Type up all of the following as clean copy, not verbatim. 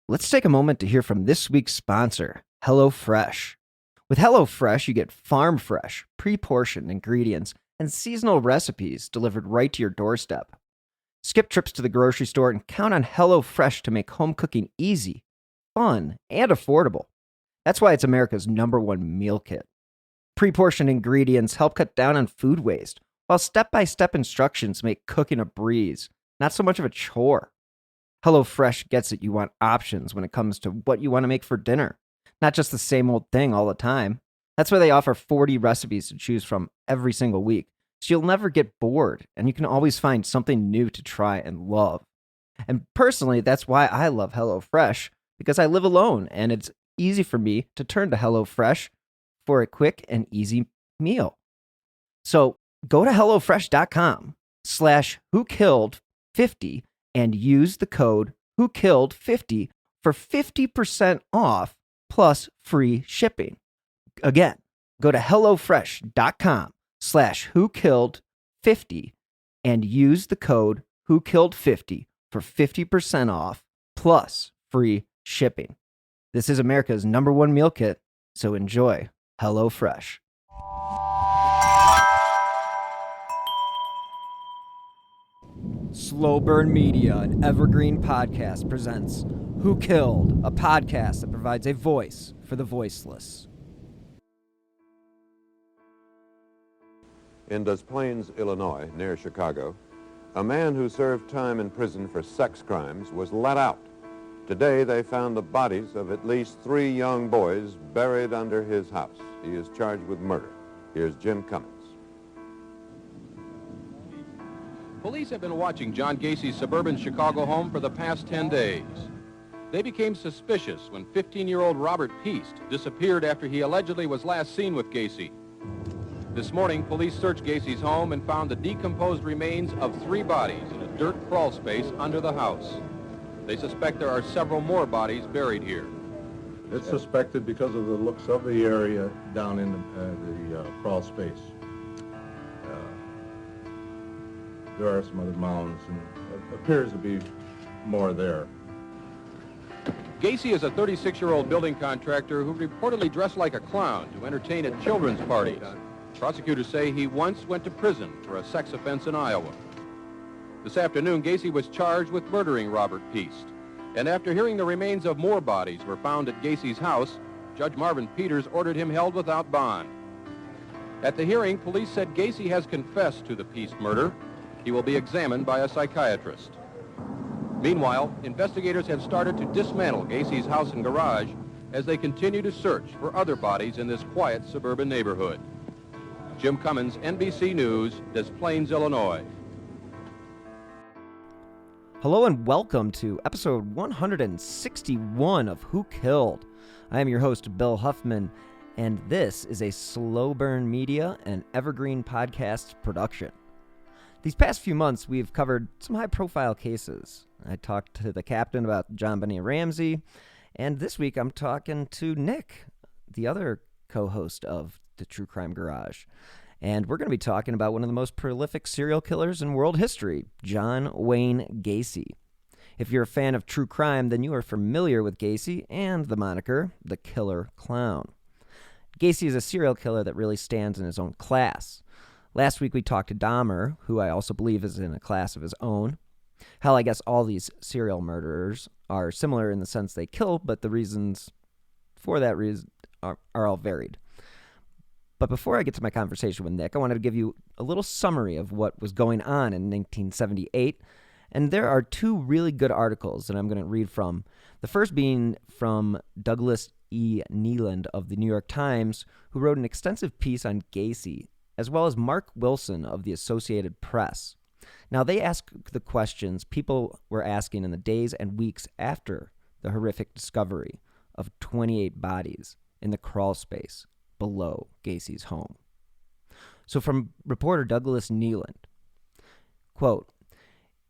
Let's take a moment to hear from this week's sponsor, HelloFresh. With HelloFresh, you get farm-fresh, pre-portioned ingredients and seasonal recipes delivered right to your doorstep. Skip trips to the grocery store and count on HelloFresh to make home cooking easy, fun, and affordable. That's why it's America's #1 meal kit. Pre-portioned ingredients help cut down on food waste, while step-by-step instructions make cooking a breeze, not so much of a chore. HelloFresh gets it you want options when it comes to what you want to make for dinner, not just the same old thing all the time. That's why they offer 40 recipes to choose from every single week, so you'll never get bored, and you can always find something new to try and love. And personally, that's why I love HelloFresh, because I live alone, and it's easy for me to turn to HelloFresh for a quick and easy meal. So go to HelloFresh.com/whokilled50 and use the code whokilled50 for 50% off plus free shipping. Again, go to HelloFresh.com/whokilled50 and use the code whokilled50 for 50% off plus free shipping. This is America's #1 meal kit, so enjoy HelloFresh. Slow Burn Media, an evergreen podcast, presents Who Killed, a podcast that provides a voice for the voiceless. In Des Moines, Illinois, near Chicago, a man who served time in prison for sex crimes was let out. Today, they found the bodies of at least 3 young boys buried under his house. He is charged with murder. Here's Jim Cummins. Police have been watching John Gacy's suburban Chicago home for the past 10 days. They became suspicious when 15-year-old Robert Piest disappeared after he allegedly was last seen with Gacy. This morning, police searched Gacy's home and found the decomposed remains of 3 bodies in a dirt crawl space under the house. They suspect there are several more bodies buried here. It's suspected because of the looks of the area down in the crawl space. There are some other mounds, and it appears to be more there. Gacy is a 36-year-old building contractor who reportedly dressed like a clown to entertain at children's parties. Prosecutors say he once went to prison for a sex offense in Iowa. This afternoon, Gacy was charged with murdering Robert Piest. And after hearing the remains of more bodies were found at Gacy's house, Judge Marvin Peters ordered him held without bond. At the hearing, police said Gacy has confessed to the Piest murder. He will be examined by a psychiatrist. Meanwhile, investigators have started to dismantle Gacy's house and garage as they continue to search for other bodies in this quiet suburban neighborhood. Jim Cummins, NBC News, Des Moines, Illinois. Hello and welcome to episode 161 of Who Killed. I am your host, Bill Huffman, and this is a Slow Burn Media and Evergreen Podcast production. These past few months, we've covered some high-profile cases. I talked to the captain about John Benny Ramsey, and this week I'm talking to Nick, the other co-host of the True Crime Garage. And we're going to be talking about one of the most prolific serial killers in world history, John Wayne Gacy. If you're a fan of true crime, then you are familiar with Gacy and the moniker, the Killer Clown. Gacy is a serial killer that really stands in his own class. Last week we talked to Dahmer, who I also believe is in a class of his own. Hell, I guess all these serial murderers are similar in the sense they kill, but the reasons for that reason are all varied. But before I get to my conversation with Nick, I wanted to give you a little summary of what was going on in 1978. And there are 2 really good articles that I'm going to read from. The first being from Douglas E. Neeland of the New York Times, who wrote an extensive piece on Gacy, as well as Mark Wilson of the Associated Press. Now, they ask the questions people were asking in the days and weeks after the horrific discovery of 28 bodies in the crawl space below Gacy's home. So from reporter Douglas Neeland, quote,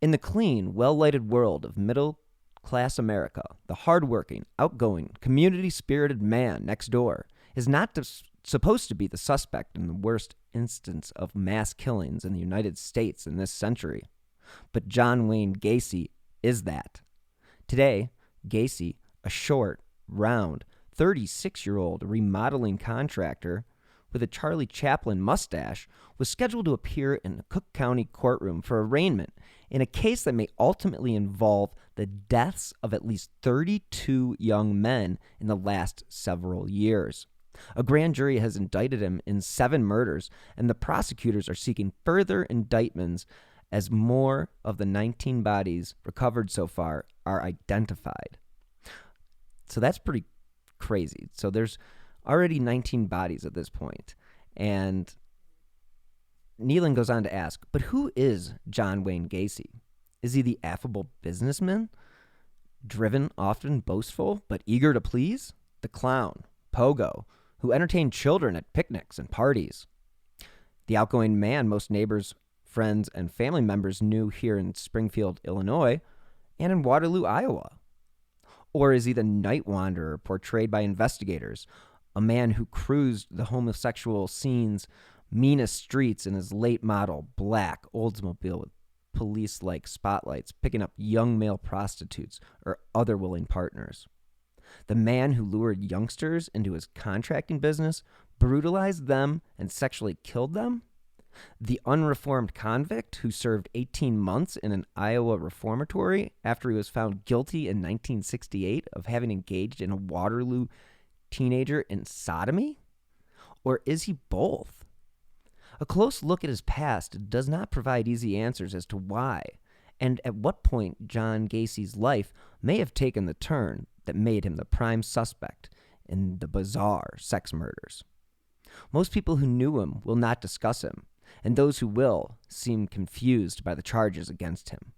"In the clean, well-lighted world of middle-class America, the hardworking, outgoing, community-spirited man next door is not supposed to be the suspect in the worst instance of mass killings in the United States in this century. But John Wayne Gacy is that. Today, Gacy, a short, round, 36-year-old remodeling contractor with a Charlie Chaplin mustache, was scheduled to appear in the Cook County courtroom for arraignment in a case that may ultimately involve the deaths of at least 32 young men in the last several years. A grand jury has indicted him in 7 murders, and the prosecutors are seeking further indictments as more of the 19 bodies recovered so far are identified. So that's pretty crazy. So there's already 19 bodies at this point. And Nealon goes on to ask, but who is John Wayne Gacy? Is he the affable businessman? Driven, often boastful, but eager to please? The clown, Pogo, who entertained children at picnics and parties? The outgoing man most neighbors, friends, and family members knew here in Springfield, Illinois, and in Waterloo, Iowa? Or is he the night wanderer portrayed by investigators, a man who cruised the homosexual scene's meanest streets in his late model black Oldsmobile with police-like spotlights, picking up young male prostitutes or other willing partners? The man who lured youngsters into his contracting business, brutalized them, and sexually killed them? The unreformed convict who served 18 months in an Iowa reformatory after he was found guilty in 1968 of having engaged in a Waterloo teenager in sodomy? Or is he both? A close look at his past does not provide easy answers as to why and at what point John Gacy's life may have taken the turn that made him the prime suspect in the bizarre sex murders. Most people who knew him will not discuss him, and those who will seem confused by the charges against him.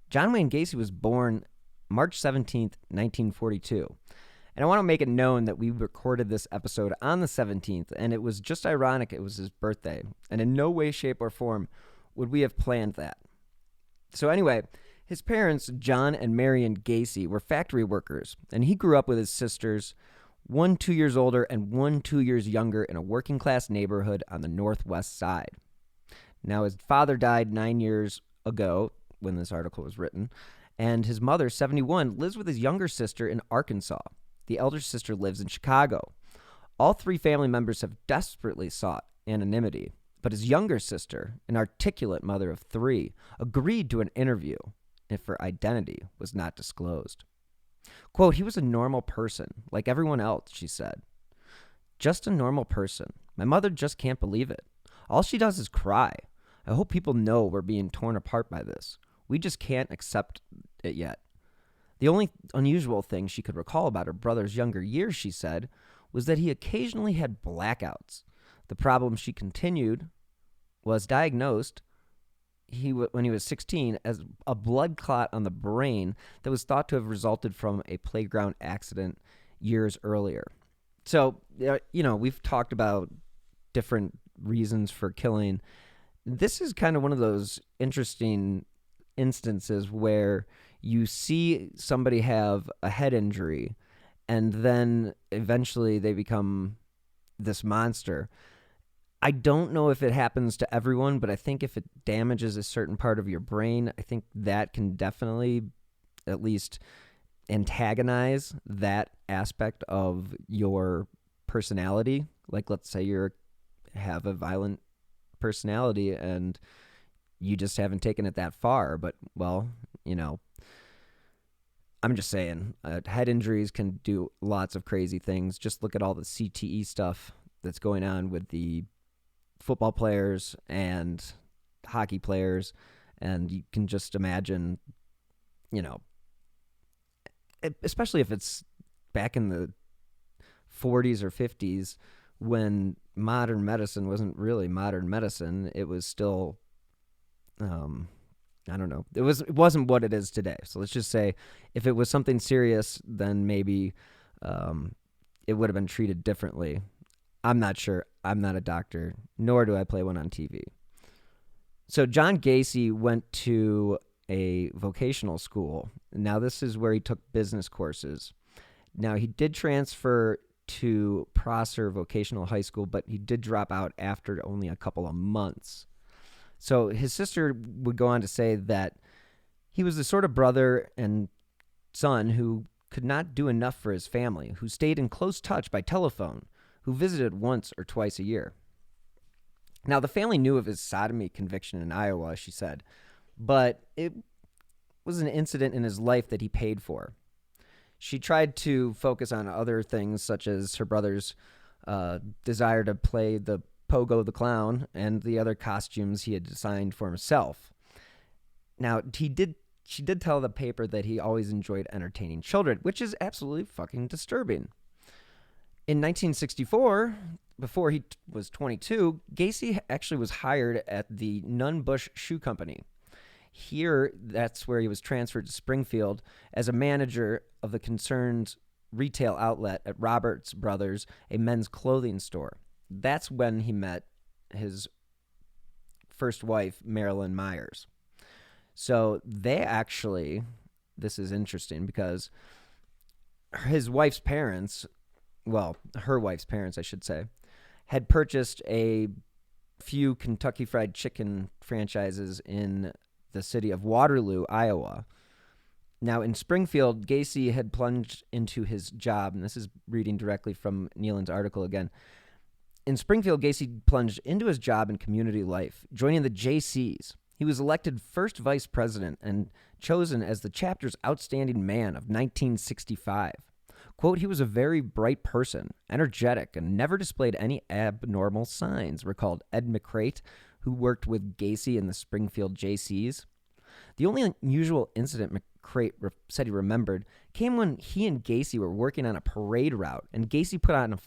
John Wayne Gacy was born March 17th, 1942. And I want to make it known that we recorded this episode on the 17th, and it was just ironic it was his birthday. And in no way, shape, or form would we have planned that. So anyway, his parents, John and Marion Gacy, were factory workers, and he grew up with his sisters, one 2 years older and one 2 years younger, in a working-class neighborhood on the northwest side. Now, his father died 9 years ago when this article was written, and his mother, 71, lives with his younger sister in Arkansas. The elder sister lives in Chicago. All 3 family members have desperately sought anonymity, but his younger sister, an articulate mother of 3, agreed to an interview if her identity was not disclosed. Quote, "He was a normal person, like everyone else," she said. "Just a normal person. My mother just can't believe it. All she does is cry. I hope people know we're being torn apart by this. We just can't accept it yet." The only unusual thing she could recall about her brother's younger years, she said, was that he occasionally had blackouts. The problem, she continued, was diagnosed when he was 16 as a blood clot on the brain that was thought to have resulted from a playground accident years earlier. So, we've talked about different reasons for killing. This is kind of one of those interesting instances where you see somebody have a head injury and then eventually they become this monster. I don't know if it happens to everyone, but I think if it damages a certain part of your brain, I think that can definitely at least antagonize that aspect of your personality. Like, let's say you have a violent personality and you just haven't taken it that far, but, well, I'm just saying, head injuries can do lots of crazy things. Just look at all the CTE stuff that's going on with the football players and hockey players, and you can just imagine, especially if it's back in the 40s or 50s when modern medicine wasn't really modern medicine. It was still, I don't know. It wasn't what it is today. So let's just say if it was something serious, then maybe it would have been treated differently. I'm not sure. I'm not a doctor, nor do I play one on TV. So John Gacy went to a vocational school. Now this is where he took business courses. Now he did transfer to Prosser Vocational High School, but he did drop out after only a couple of months. So his sister would go on to say that he was the sort of brother and son who could not do enough for his family, who stayed in close touch by telephone, who visited once or twice a year. Now, the family knew of his sodomy conviction in Iowa, she said, but it was an incident in his life that he paid for. She tried to focus on other things, such as her brother's desire to play the Pogo the Clown and the other costumes he had designed for himself. Now, she did tell the paper that he always enjoyed entertaining children, which is absolutely fucking disturbing. In 1964, before he was 22, Gacy actually was hired at the Nunn-Bush Shoe Company. Here, that's where he was transferred to Springfield as a manager of the concern's retail outlet at Roberts Brothers, a men's clothing store. That's when he met his first wife, Marilyn Myers. So they actually, this is interesting because his wife's parents, well, her wife's parents, I should say, had purchased a few Kentucky Fried Chicken franchises in the city of Waterloo, Iowa. Now, in Springfield, Gacy had plunged into his job, and this is reading directly from Nealon's article again. In Springfield, Gacy plunged into his job in community life, joining the JCs. He was elected first vice president and chosen as the chapter's outstanding man of 1965. Quote, he was a very bright person, energetic, and never displayed any abnormal signs, recalled Ed McCrate, who worked with Gacy in the Springfield JCs. The only unusual incident McCrate said he remembered came when he and Gacy were working on a parade route, and Gacy put on a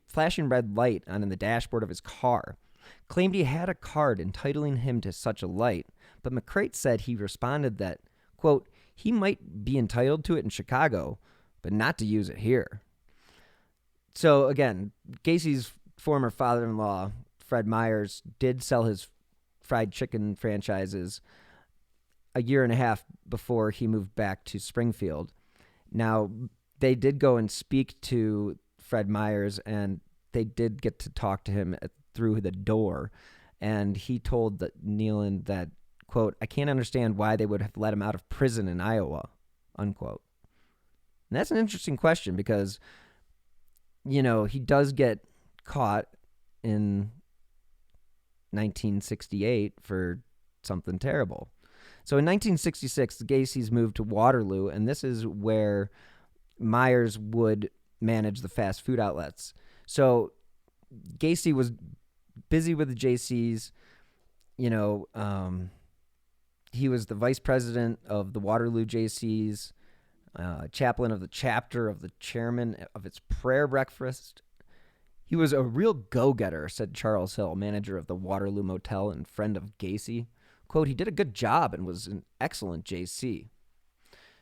flashing red light on the dashboard of his car. Claimed he had a card entitling him to such a light, but McCrate said he responded that, quote, he might be entitled to it in Chicago, but not to use it here. So again, Gacy's former father-in-law, Fred Myers, did sell his fried chicken franchises a year and a half before he moved back to Springfield. Now, they did go and speak to Fred Myers, and they did get to talk to him through the door, and he told Nealon that, quote, I can't understand why they would have let him out of prison in Iowa, unquote. And that's an interesting question because, you know, he does get caught in 1968 for something terrible. So in 1966, the Gacys moved to Waterloo, and this is where Myers would manage the fast food outlets. So Gacy was busy with the JCs. You know, he was the vice president of the Waterloo JCs, chaplain of the chapter, of the chairman of its prayer breakfast. He was a real go-getter, said Charles Hill, manager of the Waterloo Motel and friend of Gacy. Quote, he did a good job and was an excellent JC.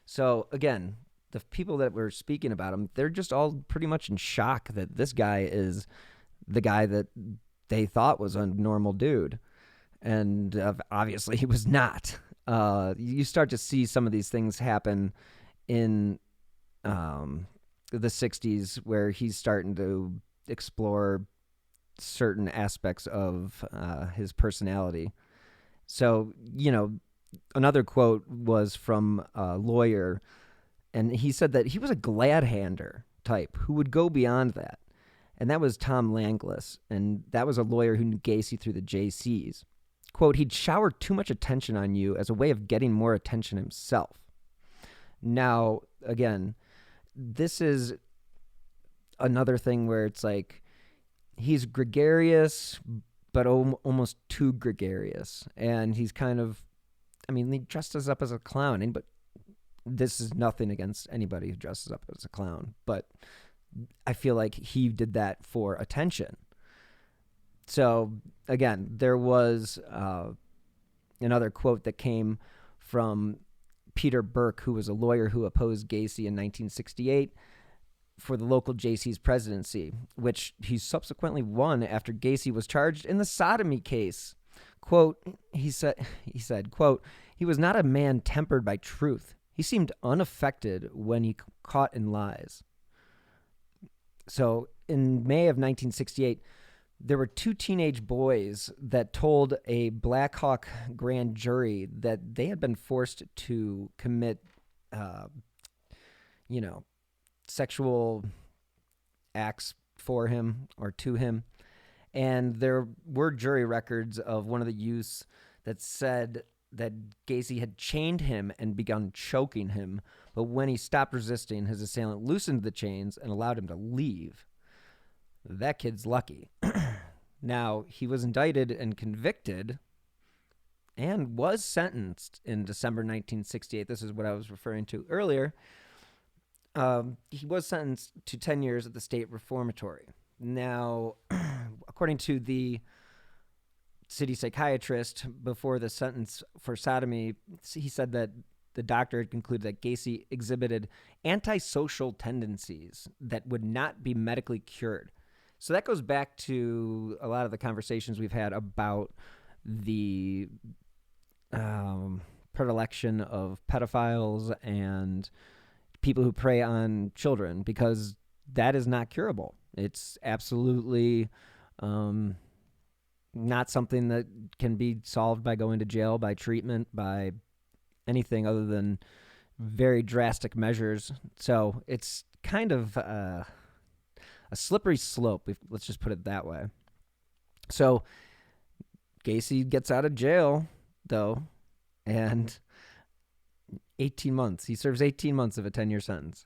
So, again, the people that were speaking about him, they're just all pretty much in shock that this guy is the guy that they thought was a normal dude. And obviously he was not. You start to see some of these things happen in the 60s where he's starting to explore certain aspects of his personality. So, you know, another quote was from a lawyer, and he said that he was a glad-hander type who would go beyond that. And that was Tom Langlis, and that was a lawyer who knew Gacy through the JCs. Quote, he'd shower too much attention on you as a way of getting more attention himself. Now, again, this is another thing where it's like he's gregarious, but almost too gregarious. And he's kind of, I mean, he dresses up as a clown, but this is nothing against anybody who dresses up as a clown. But I feel like he did that for attention. So, again, there was another quote that came from Peter Burke, who was a lawyer who opposed Gacy in 1968 for the local JC's presidency, which he subsequently won after Gacy was charged in the sodomy case. Quote, he said, quote, he was not a man tempered by truth. He seemed unaffected when he caught in lies. So in May of 1968, there were two teenage boys that told a Black Hawk grand jury that they had been forced to commit sexual acts for him or to him. And there were jury records of one of the youths that said that Gacy had chained him and begun choking him. But when he stopped resisting, his assailant loosened the chains and allowed him to leave. That kid's lucky. Now, he was indicted and convicted and was sentenced in December 1968. This is what I was referring to earlier. He was sentenced to 10 years at the state reformatory. Now, according to the city psychiatrist, before the sentence for sodomy, he said that the doctor had concluded that Gacy exhibited antisocial tendencies that would not be medically cured. So that goes back to a lot of the conversations we've had about the predilection of pedophiles and people who prey on children, because that is not curable. It's absolutely not something that can be solved by going to jail, by treatment, by anything other than very drastic measures. So it's kind of a slippery slope, let's just put it that way. So Gacy gets out of jail, though, and 18 months. He serves 18 months of a 10-year sentence.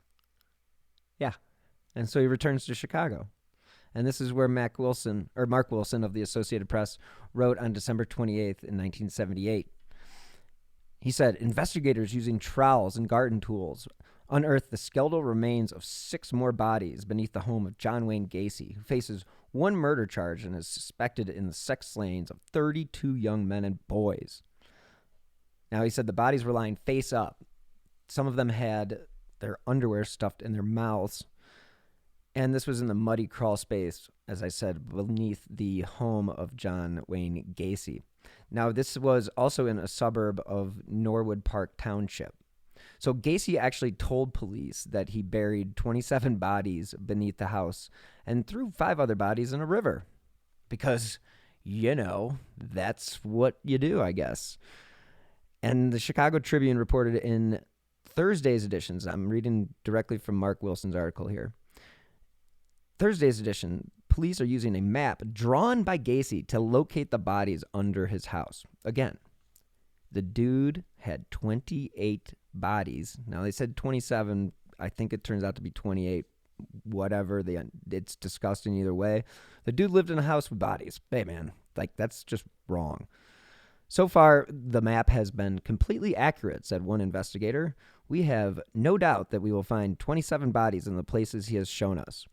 Yeah. And so he returns to Chicago. And this is where Mark Wilson of the Associated Press wrote on December 28th in 1978. He said, investigators using trowels and garden tools unearthed the skeletal remains of 6 more bodies beneath the home of John Wayne Gacy, who faces 1 murder charge and is suspected in the sex slayings of 32 young men and boys. Now, he said the bodies were lying face up. Some of them had their underwear stuffed in their mouths. And this was in the muddy crawl space, as I said, beneath the home of John Wayne Gacy. Now, this was also in a suburb of Norwood Park Township. So Gacy actually told police that he buried 27 bodies beneath the house and threw 5 other bodies in a river. Because, that's what you do, I guess. And the Chicago Tribune reported in Thursday's editions, I'm reading directly from Mark Wilson's article here. Thursday's edition, police are using a map drawn by Gacy to locate the bodies under his house. Again, the dude had 28 bodies. Now, they said 27. I think it turns out to be 28. Whatever. It's disgusting either way. The dude lived in a house with bodies. Hey, man, that's just wrong. So far, the map has been completely accurate, said one investigator. We have no doubt that we will find 27 bodies in the places he has shown us.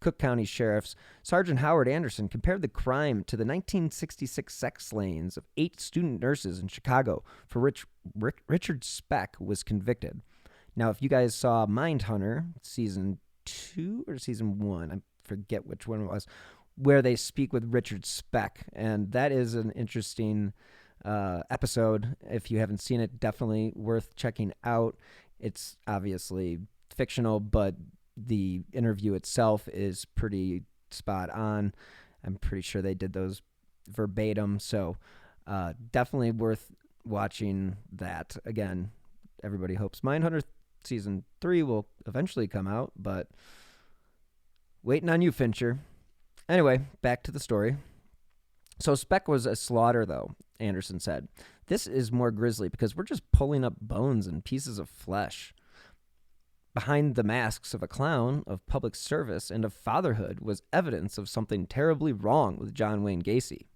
Cook County Sheriff's Sergeant Howard Anderson compared the crime to the 1966 sex slayings of 8 student nurses in Chicago, for which Richard Speck was convicted. Now, if you guys saw Mindhunter, season 2 or season 1, I forget which one it was, where they speak with Richard Speck, and that is an interesting episode. If you haven't seen it, definitely worth checking out. It's obviously fictional, but the interview itself is pretty spot on. I'm pretty sure they did those verbatim, so definitely worth watching that. Again, everybody hopes Mindhunter season 3 will eventually come out, but waiting on you, Fincher. Anyway, back to the story. So Speck was a slaughter, though, Anderson said. This is more grisly because we're just pulling up bones and pieces of flesh. Behind the masks of a clown, of public service, and of fatherhood was evidence of something terribly wrong with John Wayne Gacy.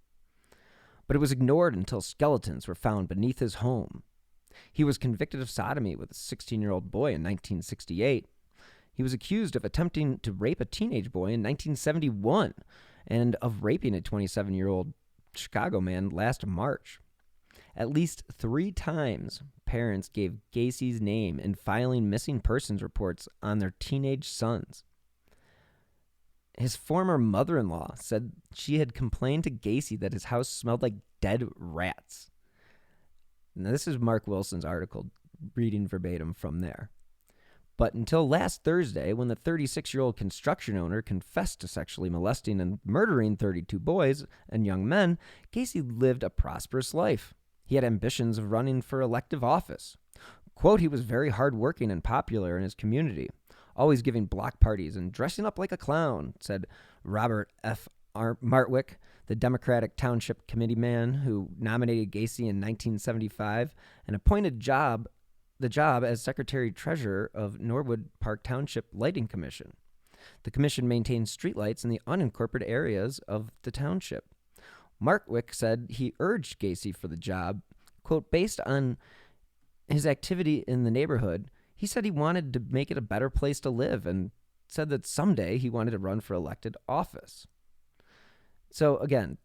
But it was ignored until skeletons were found beneath his home. He was convicted of sodomy with a 16-year-old boy in 1968. He was accused of attempting to rape a teenage boy in 1971 and of raping a 27-year-old Chicago man last March. At least 3 times, parents gave Gacy's name in filing missing persons reports on their teenage sons. His former mother-in-law said she had complained to Gacy that his house smelled like dead rats. Now, this is Mark Wilson's article, reading verbatim from there. But until last Thursday, when the 36-year-old construction owner confessed to sexually molesting and murdering 32 boys and young men, Gacy lived a prosperous life. He had ambitions of running for elective office. Quote, he was very hardworking and popular in his community, always giving block parties and dressing up like a clown, said Robert F. Martwick, the Democratic Township Committee man who nominated Gacy in 1975 and appointed the job as Secretary-Treasurer of Norwood Park Township Lighting Commission. The commission maintains streetlights in the unincorporated areas of the township. Martwick said he urged Gacy for the job, quote, based on his activity in the neighborhood. He said he wanted to make it a better place to live and said that someday he wanted to run for elected office. So again,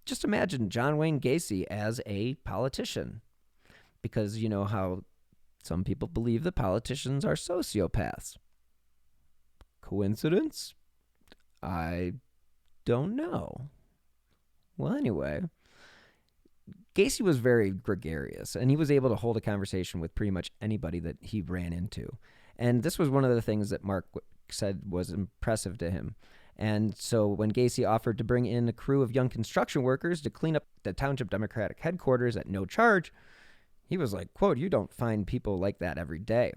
just imagine John Wayne Gacy as a politician, because you know how some people believe that politicians are sociopaths. Coincidence? I don't know. Well, anyway, Gacy was very gregarious, and he was able to hold a conversation with pretty much anybody that he ran into. And this was one of the things that Mark said was impressive to him. And so when Gacy offered to bring in a crew of young construction workers to clean up the Township Democratic headquarters at no charge, he was like, quote, you don't find people like that every day.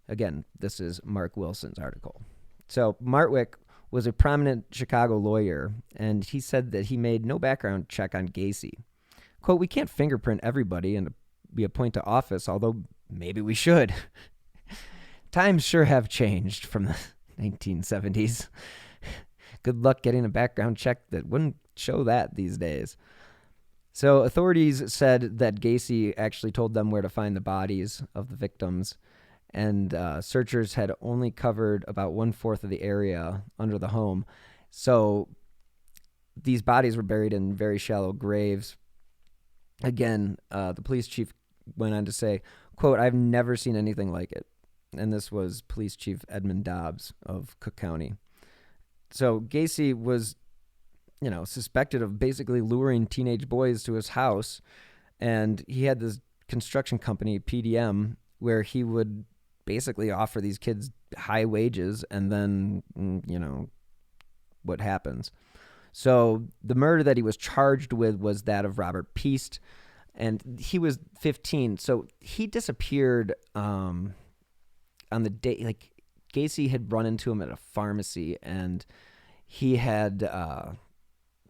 Again, this is Mark Wilson's article. So Martwick was a prominent Chicago lawyer, and he said that he made no background check on Gacy. Quote, we can't fingerprint everybody and be appointed to office, although maybe we should. Times sure have changed from the 1970s. Good luck getting a background check that wouldn't show that these days. So authorities said that Gacy actually told them where to find the bodies of the victims, and searchers had only covered about 1/4 of the area under the home. So these bodies were buried in very shallow graves. Again, the police chief went on to say, quote, I've never seen anything like it. And this was Police Chief Edmund Dobbs of Cook County. So Gacy was, suspected of basically luring teenage boys to his house. And he had this construction company, PDM, where he would basically offer these kids high wages, and then, what happens. So the murder that he was charged with was that of Robert Piest, and he was 15. So he disappeared on the day, like Gacy had run into him at a pharmacy, and he had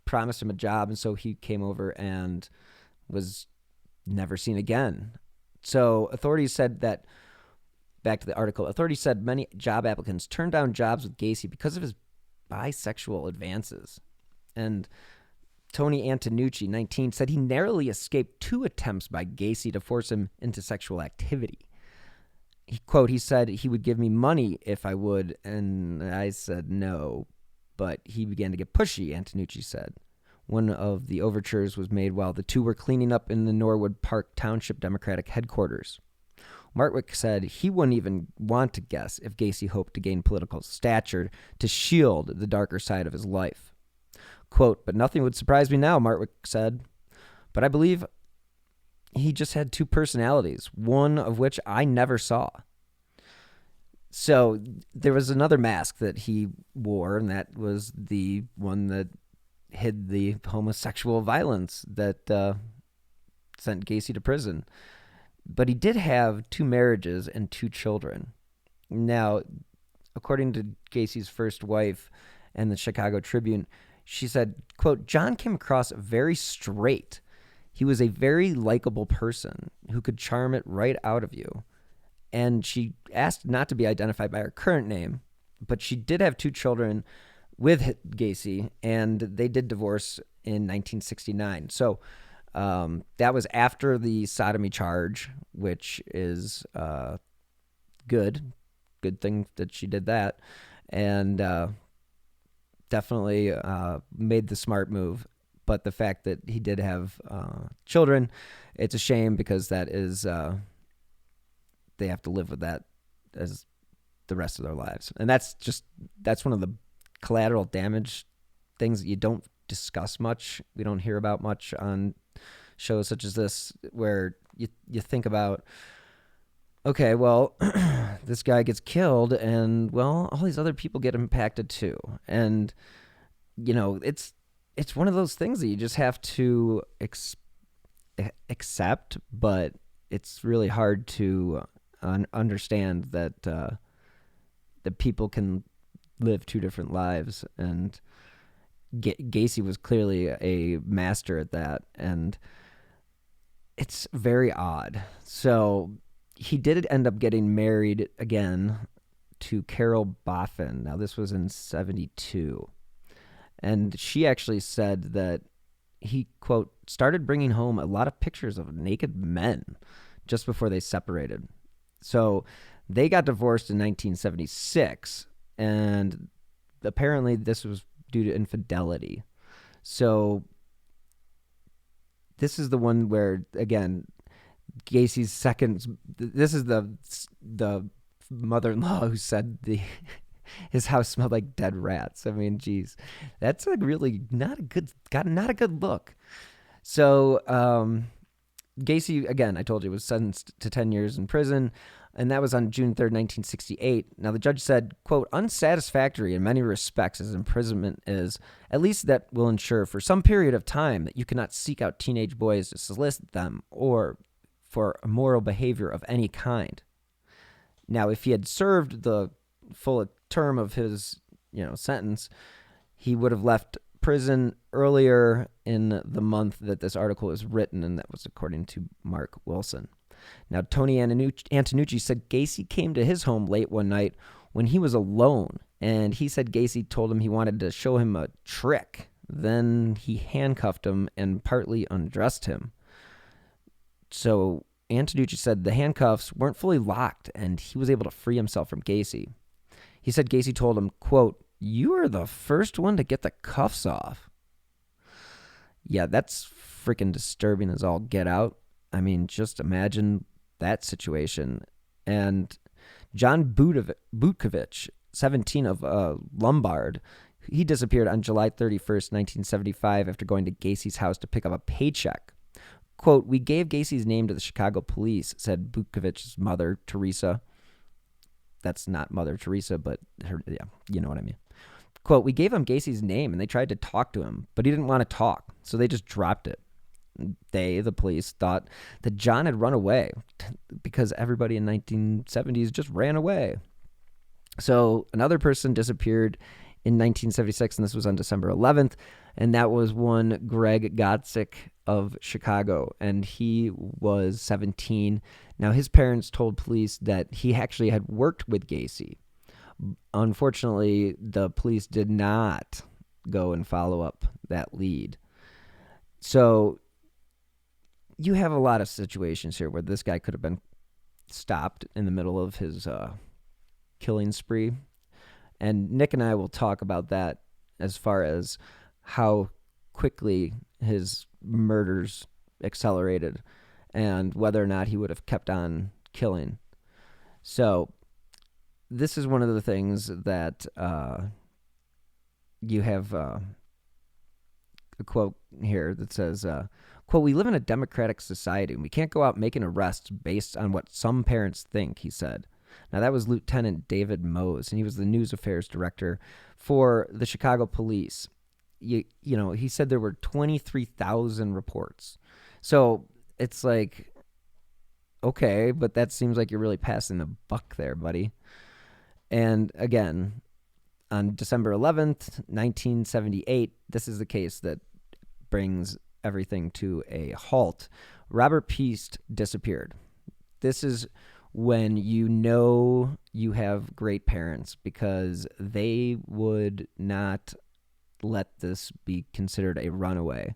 promised him a job, and so he came over and was never seen again. So authorities said that, back to the article, authorities said many job applicants turned down jobs with Gacy because of his bisexual advances. And Tony Antonucci, 19, said he narrowly escaped 2 attempts by Gacy to force him into sexual activity. He said he would give me money if I would, and I said no, but he began to get pushy, Antonucci said. One of the overtures was made while the two were cleaning up in the Norwood Park Township Democratic headquarters. Martwick said he wouldn't even want to guess if Gacy hoped to gain political stature to shield the darker side of his life. Quote, but nothing would surprise me now, Martwick said. But I believe he just had 2 personalities, one of which I never saw. So there was another mask that he wore, and that was the one that hid the homosexual violence that sent Gacy to prison. But he did have 2 marriages and 2 children. Now, according to Gacy's first wife and the Chicago Tribune, she said, quote, John came across very straight. He was a very likable person who could charm it right out of you. And she asked not to be identified by her current name, but she did have 2 children with Gacy, and they did divorce in 1969. So that was after the sodomy charge, which is good thing that she did that, and definitely made the smart move. But the fact that he did have children, it's a shame, because that is they have to live with that as the rest of their lives. And that's one of the collateral damage things that you don't discuss much. We don't hear about much on shows such as this, where you think about, okay, well, this guy gets killed, and, well, all these other people get impacted too. And, it's one of those things that you just have to accept, but it's really hard to understand that that people can live two different lives, and Gacy was clearly a master at that, and it's very odd. So he did end up getting married again to Carol Boffin. Now, this was in 1972. And she actually said that he, quote, started bringing home a lot of pictures of naked men just before they separated. So they got divorced in 1976, and apparently this was due to infidelity. So this is the one where, again, Gacy's second, this is the mother-in-law who said his house smelled like dead rats. I mean, geez, that's like really not a good look. So Gacy, again, I told you, was sentenced to 10 years in prison, and that was on June 3rd, 1968. Now, the judge said, quote, unsatisfactory in many respects as imprisonment is, at least that will ensure for some period of time that you cannot seek out teenage boys to solicit them or for immoral behavior of any kind. Now, if he had served the full term of his, sentence, he would have left prison earlier in the month that this article was written, and that was according to Mark Wilson. Now, Tony Antonucci said Gacy came to his home late one night when he was alone, and he said Gacy told him he wanted to show him a trick. Then he handcuffed him and partly undressed him. So Antonucci said the handcuffs weren't fully locked, and he was able to free himself from Gacy. He said Gacy told him, quote, you are the first one to get the cuffs off. Yeah, that's freaking disturbing as all get out. I mean, just imagine that situation. And John Butkovich, 17 of Lombard, he disappeared on July 31st, 1975 after going to Gacy's house to pick up a paycheck. Quote, we gave Gacy's name to the Chicago police, said Butkovich's mother, Teresa. That's not Mother Teresa, but her, yeah, you know what I mean. Quote, we gave him Gacy's name, and they tried to talk to him, but he didn't want to talk, so they just dropped it. They, the police, thought that John had run away because everybody in 1970s just ran away. So another person disappeared in 1976, and this was on December 11th, and that was one Greg Gotzik of Chicago, and he was 17. Now, his parents told police that he actually had worked with Gacy. Unfortunately, the police did not go and follow up that lead. So you have a lot of situations here where this guy could have been stopped in the middle of his killing spree. And Nick and I will talk about that as far as how quickly his murders accelerated and whether or not he would have kept on killing. So this is one of the things that you have a quote here that says, quote, we live in a democratic society and we can't go out making arrests based on what some parents think, he said. Now, that was Lieutenant David Mose, and he was the news affairs director for the Chicago police. You know, he said there were 23,000 reports. So it's like, okay, but that seems like you're really passing the buck there, buddy. And again, on December 11th, 1978, this is the case that brings everything to a halt. Robert Piest disappeared. This is when you know you have great parents, because they would not let this be considered a runaway.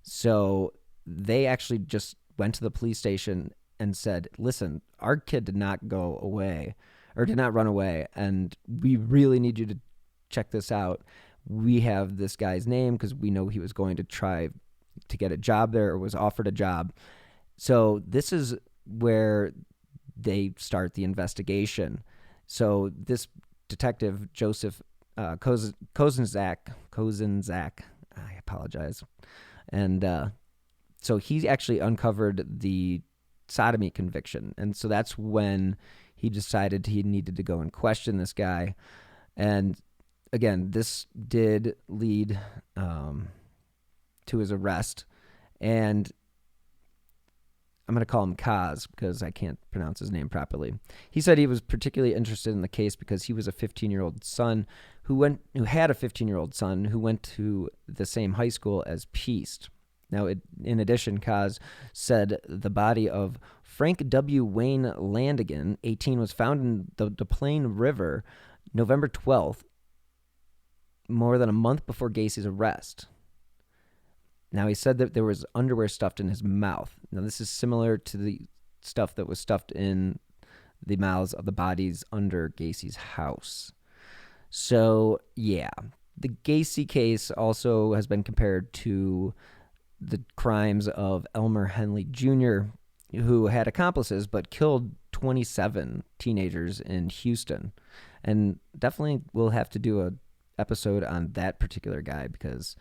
So they actually just went to the police station and said, listen, our kid did not go away or did not run away, and we really need you to check this out. We have this guy's name because we know he was going to try to get a job there or was offered a job. So this is where they start the investigation. So this detective, Joseph Kozenzak, I apologize. And so he actually uncovered the sodomy conviction. And so that's when he decided he needed to go and question this guy. And again, this did lead to his arrest. And I'm going to call him Kaz because I can't pronounce his name properly. He said he was particularly interested in the case because he was a 15-year-old son who had a 15-year-old son who went to the same high school as Piest. Now, in addition, Kaz said the body of Frank W. Wayne Landigan, 18, was found in the Des Moines River November 12th, more than a month before Gacy's arrest. Now, he said that there was underwear stuffed in his mouth. Now, this is similar to the stuff that was stuffed in the mouths of the bodies under Gacy's house. So, yeah, the Gacy case also has been compared to the crimes of Elmer Henley Jr., who had accomplices but killed 27 teenagers in Houston. And definitely we'll have to do an episode on that particular guy because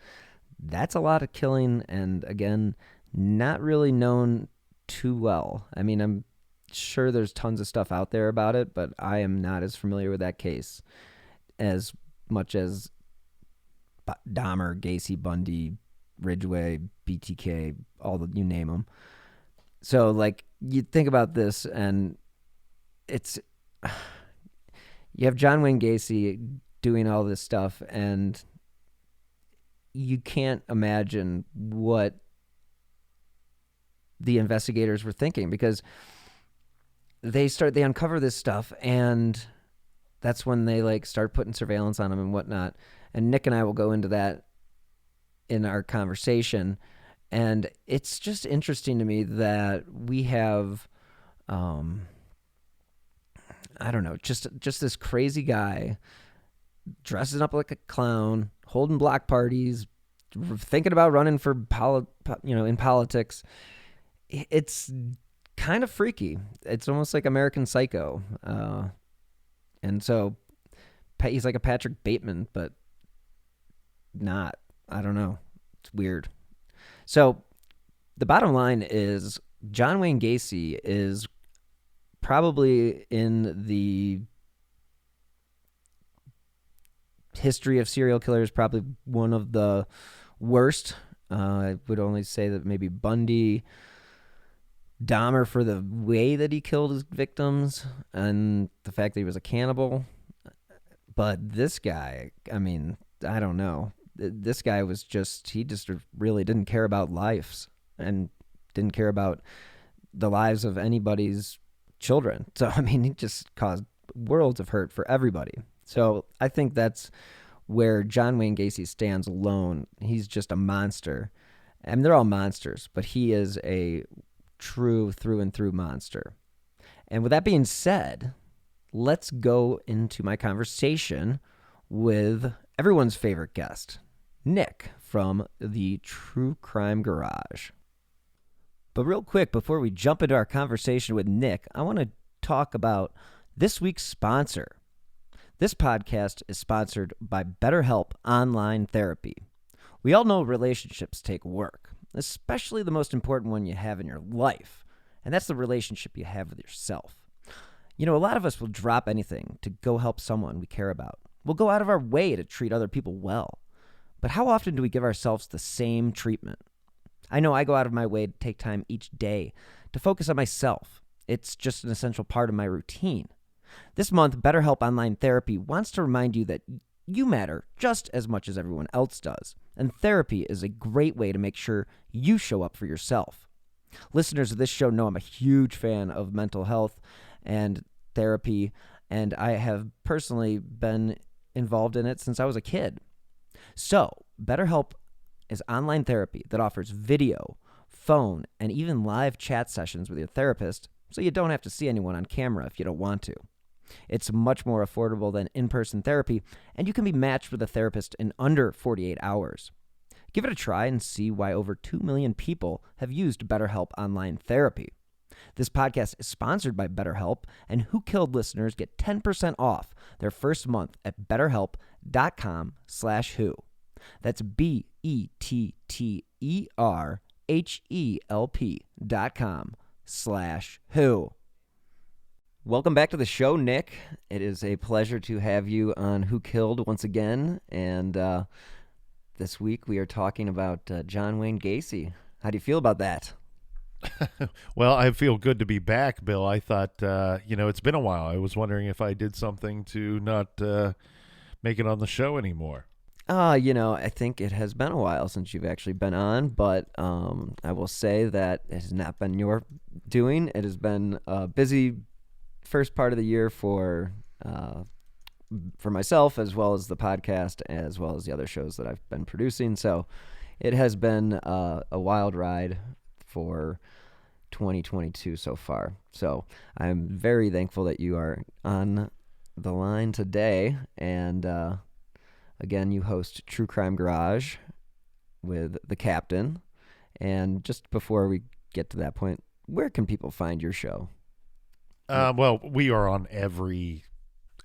that's a lot of killing and, again, not really known too well. I mean, I'm sure there's tons of stuff out there about it, but I am not as familiar with that case as much as Dahmer, Gacy, Bundy, Ridgway, BTK, you name them. So, like, you think about this, and you have John Wayne Gacy doing all this stuff, and you can't imagine what the investigators were thinking because they uncover this stuff, and that's when they start putting surveillance on him and whatnot. And Nick and I will go into that in our conversation. And it's just interesting to me that we have, I don't know, just this crazy guy dressing up like a clown, holding block parties, thinking about running for in politics. It's kind of freaky. It's almost like American Psycho. And so he's like a Patrick Bateman, but not. I don't know. It's weird. So the bottom line is John Wayne Gacy is probably in the history of serial killers, probably one of the worst. I would only say that maybe Bundy, Dahmer for the way that he killed his victims and the fact that he was a cannibal. But this guy, I mean, I don't know. This guy he just really didn't care about lives and didn't care about the lives of anybody's children. So, I mean, he just caused worlds of hurt for everybody. So I think that's where John Wayne Gacy stands alone. He's just a monster. I mean, they're all monsters, but he is a true through and through monster. And with that being said, let's go into my conversation with everyone's favorite guest, Nick from the True Crime Garage. But real quick, before we jump into our conversation with Nick, I want to talk about this week's sponsor. This podcast is sponsored by BetterHelp Online Therapy. We all know relationships take work, especially the most important one you have in your life, and that's the relationship you have with yourself. You know, a lot of us will drop anything to go help someone we care about. We'll go out of our way to treat other people well. But how often do we give ourselves the same treatment? I know I go out of my way to take time each day to focus on myself. It's just an essential part of my routine. This month, BetterHelp Online Therapy wants to remind you that you matter just as much as everyone else does, and therapy is a great way to make sure you show up for yourself. Listeners of this show know I'm a huge fan of mental health and therapy, and I have personally been involved in it since I was a kid. So, BetterHelp is online therapy that offers video, phone, and even live chat sessions with your therapist, so you don't have to see anyone on camera if you don't want to. It's much more affordable than in-person therapy, and you can be matched with a therapist in under 48 hours. Give it a try and see why over 2 million people have used BetterHelp Online Therapy. This podcast is sponsored by BetterHelp, and Who Killed listeners get 10% off their first month at betterhelp.com/who. That's BetterHelp.com/who. Welcome back to the show, Nick. It is a pleasure to have you on Who Killed once again, and this week we are talking about John Wayne Gacy. How do you feel about that? Well, I feel good to be back, Bill. I thought, it's been a while. I was wondering if I did something to not make it on the show anymore. I think it has been a while since you've actually been on, but I will say that it has not been your doing. It has been a busy first part of the year for myself, as well as the podcast, as well as the other shows that I've been producing. So it has been a wild ride for 2022 so far. So I'm very thankful that you are on the line today. And again, you host True Crime Garage with the Captain. And just before we get to that point, where can people find your show? Well, we are on every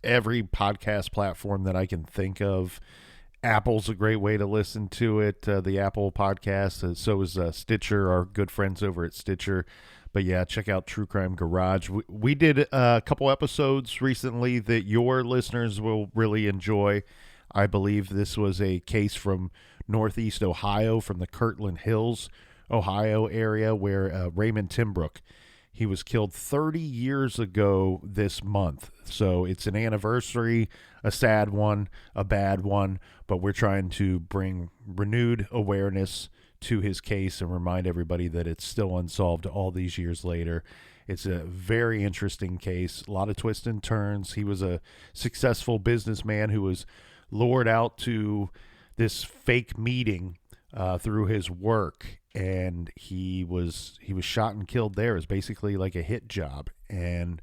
podcast platform that I can think of. Apple's a great way to listen to it, the Apple podcast. So is Stitcher, our good friends over at Stitcher. But yeah, check out True Crime Garage. We did a couple episodes recently that your listeners will really enjoy. I believe this was a case from Northeast Ohio, from the Kirtland Hills, Ohio area, where Raymond Timbrook, he was killed 30 years ago this month. So it's an anniversary, a sad one, a bad one, but we're trying to bring renewed awareness to his case and remind everybody that it's still unsolved all these years later. It's a very interesting case, a lot of twists and turns. He was a successful businessman who was lured out to this fake meeting through his work, and he was shot and killed there. It's basically like a hit job. And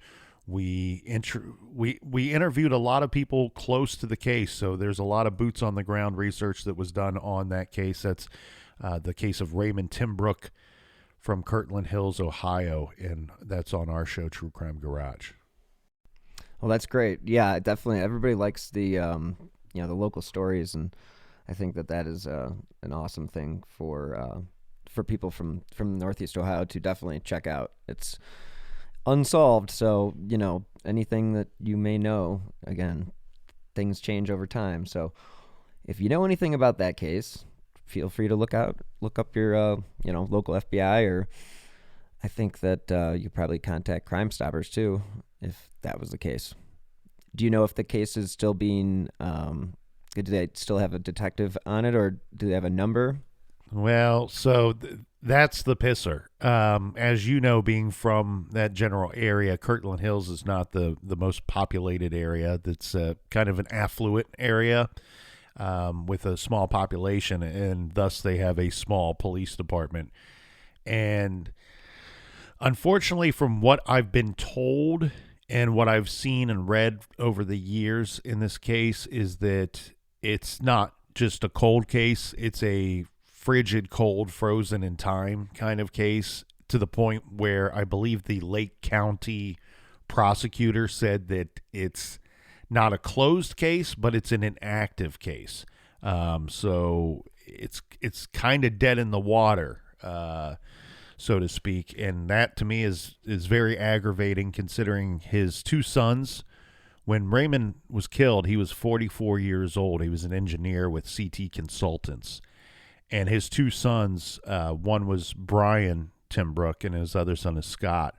we interviewed a lot of people close to the case, so there's a lot of boots on the ground research that was done on that case. That's the case of Raymond Timbrook from Kirtland Hills, Ohio, and that's on our show, True Crime Garage. Well, that's great. Yeah, definitely. Everybody likes the the local stories, and I think that is an awesome thing for people from Northeast Ohio to definitely check out. It's unsolved, so anything that you may know, again, things change over time. So if you know anything about that case, feel free to look up your local FBI, or I think that you probably contact Crime Stoppers too, if that was the case. Do you know if the case is still being do they still have a detective on it, or do they have a number? Well, so that's the pisser. As you know, being from that general area, Kirtland Hills is not the most populated area. That's kind of an affluent area with a small population, and thus they have a small police department. And unfortunately, from what I've been told and what I've seen and read over the years in this case, is that it's not just a cold case. It's a frigid cold, frozen in time kind of case, to the point where I believe the Lake County prosecutor said that it's not a closed case, but it's an inactive case. So it's kind of dead in the water, so to speak. And that to me is very aggravating, considering his two sons. When Raymond was killed, he was 44 years old. He was an engineer with CT Consultants. And his two sons, one was Brian Timbrook and his other son is Scott.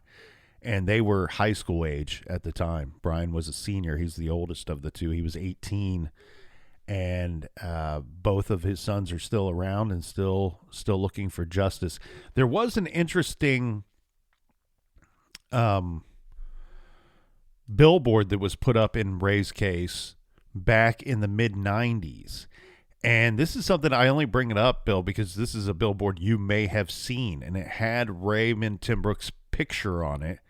And they were high school age at the time. Brian was a senior. He's the oldest of the two. He was 18. And both of his sons are still around and still looking for justice. There was an interesting billboard that was put up in Ray's case back in the mid-90s. And this is something, I only bring it up, Bill, because this is a billboard you may have seen. And it had Raymond Timbrook's picture on it.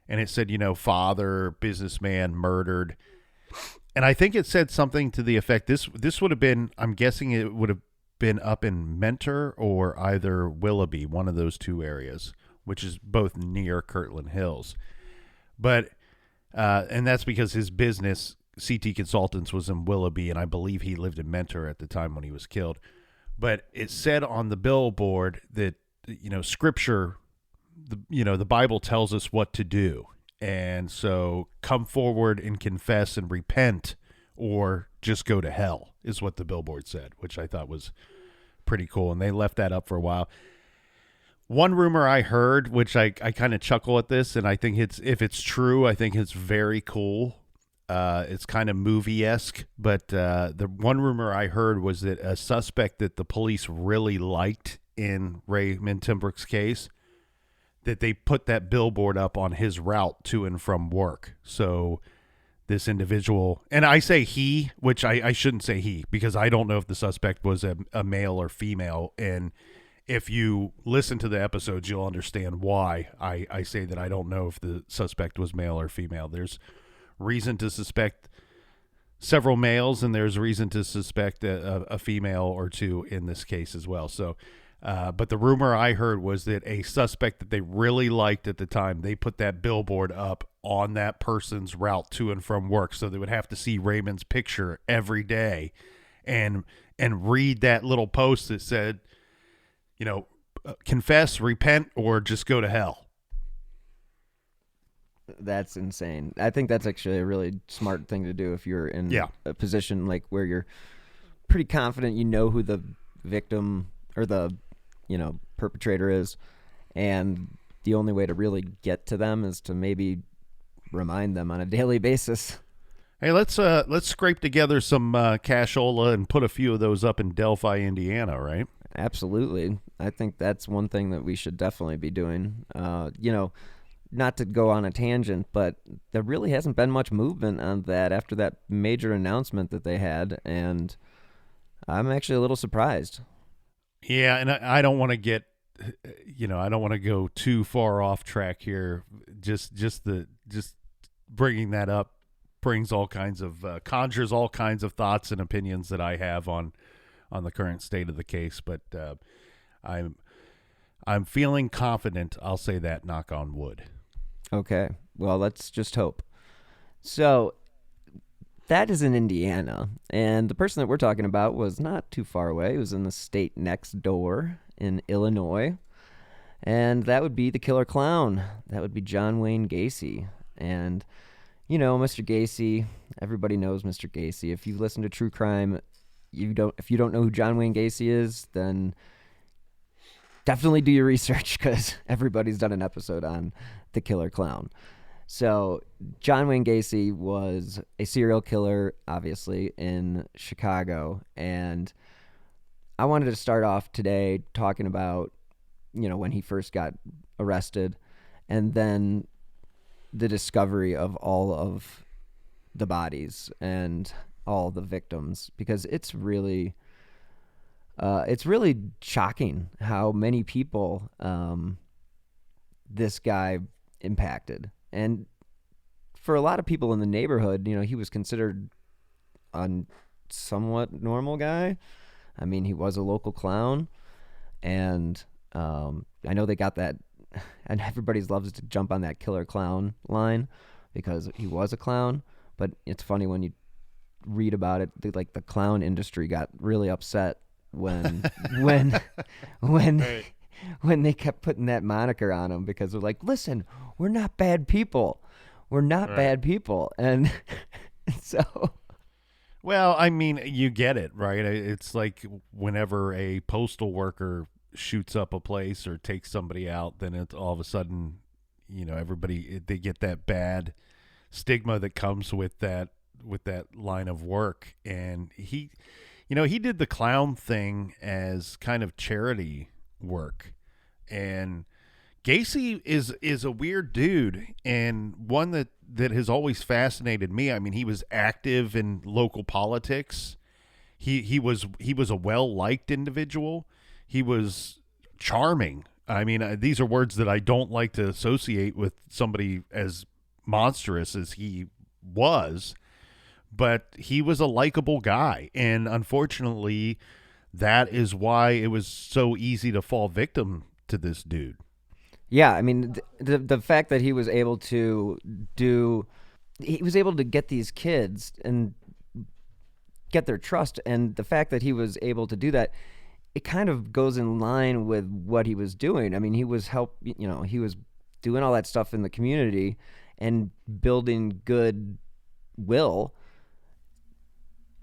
And it said, father, businessman, murdered. And I think it said something to the effect, this would have been, I'm guessing it would have been up in Mentor or either Willoughby, one of those two areas, which is both near Kirtland Hills. But and that's because his business, CT Consultants, was in Willoughby, and I believe he lived in Mentor at the time when he was killed. But it said on the billboard that, Scripture, the Bible tells us what to do. And so come forward and confess and repent, or just go to hell, is what the billboard said, which I thought was pretty cool. And they left that up for a while. One rumor I heard, which I kind of chuckle at this, and I think if it's true, I think it's very cool. It's kind of movie-esque, but the one rumor I heard was that a suspect that the police really liked in Raymond Timbrook's case, that they put that billboard up on his route to and from work. So this individual, and I say he, which I shouldn't say he, because I don't know if the suspect was a male or female, and if you listen to the episodes, you'll understand why I say that I don't know if the suspect was male or female. There's reason to suspect several males, and there's reason to suspect a female or two in this case as well. So, but the rumor I heard was that a suspect that they really liked at the time, they put that billboard up on that person's route to and from work, so they would have to see Raymond's picture every day and read that little post that said, confess, repent, or just go to hell. That's insane. I think that's actually a really smart thing to do if you're in a position like where you're pretty confident you know who the victim or the perpetrator is, and the only way to really get to them is to maybe remind them on a daily basis. Hey, let's scrape together some cashola and put a few of those up in Delphi, Indiana, right? Absolutely. I think that's one thing that we should definitely be doing. Not to go on a tangent, but there really hasn't been much movement on that after that major announcement that they had, and I'm actually a little surprised. Yeah, and I don't want to get, I don't want to go too far off track here. Just bringing that up brings all kinds of conjures all kinds of thoughts and opinions that I have on the current state of the case, but I'm feeling confident. I'll say that, knock on wood. Okay, well, let's just hope. So that is in Indiana, and the person that we're talking about was not too far away. He was in the state next door in Illinois, and that would be the killer clown. That would be John Wayne Gacy. And Mr. Gacy, everybody knows Mr. Gacy. If you listen to true crime, if you don't know who John Wayne Gacy is, then definitely do your research, because everybody's done an episode on the killer clown. So John Wayne Gacy was a serial killer, obviously, in Chicago. And I wanted to start off today talking about, when he first got arrested, and then the discovery of all of the bodies and all the victims, because it's really shocking how many people this guy impacted. And for a lot of people in the neighborhood, he was considered a somewhat normal guy. I mean, he was a local clown, and I know they got that, and everybody loves to jump on that killer clown line because he was a clown. But it's funny when you read about it, the clown industry got really upset when Right. when they kept putting that moniker on him, because they're like, listen, we're not bad people. We're not bad people. And so, well, I mean, you get it, right? It's like whenever a postal worker shoots up a place or takes somebody out, then it's all of a sudden, everybody, they get that bad stigma that comes with that line of work. And he did the clown thing as kind of charity work. And Gacy is a weird dude, and one that has always fascinated me. I mean, he was active in local politics. He was a well-liked individual. He was charming. I mean, these are words that I don't like to associate with somebody as monstrous as he was, but he was a likable guy. And unfortunately, that is why it was so easy to fall victim to this dude. yeah, I mean, the fact that he was able to get these kids and get their trust, and the fact that he was able to do that, it kind of goes in line with what he was doing. I mean, he was he was doing all that stuff in the community and building good will.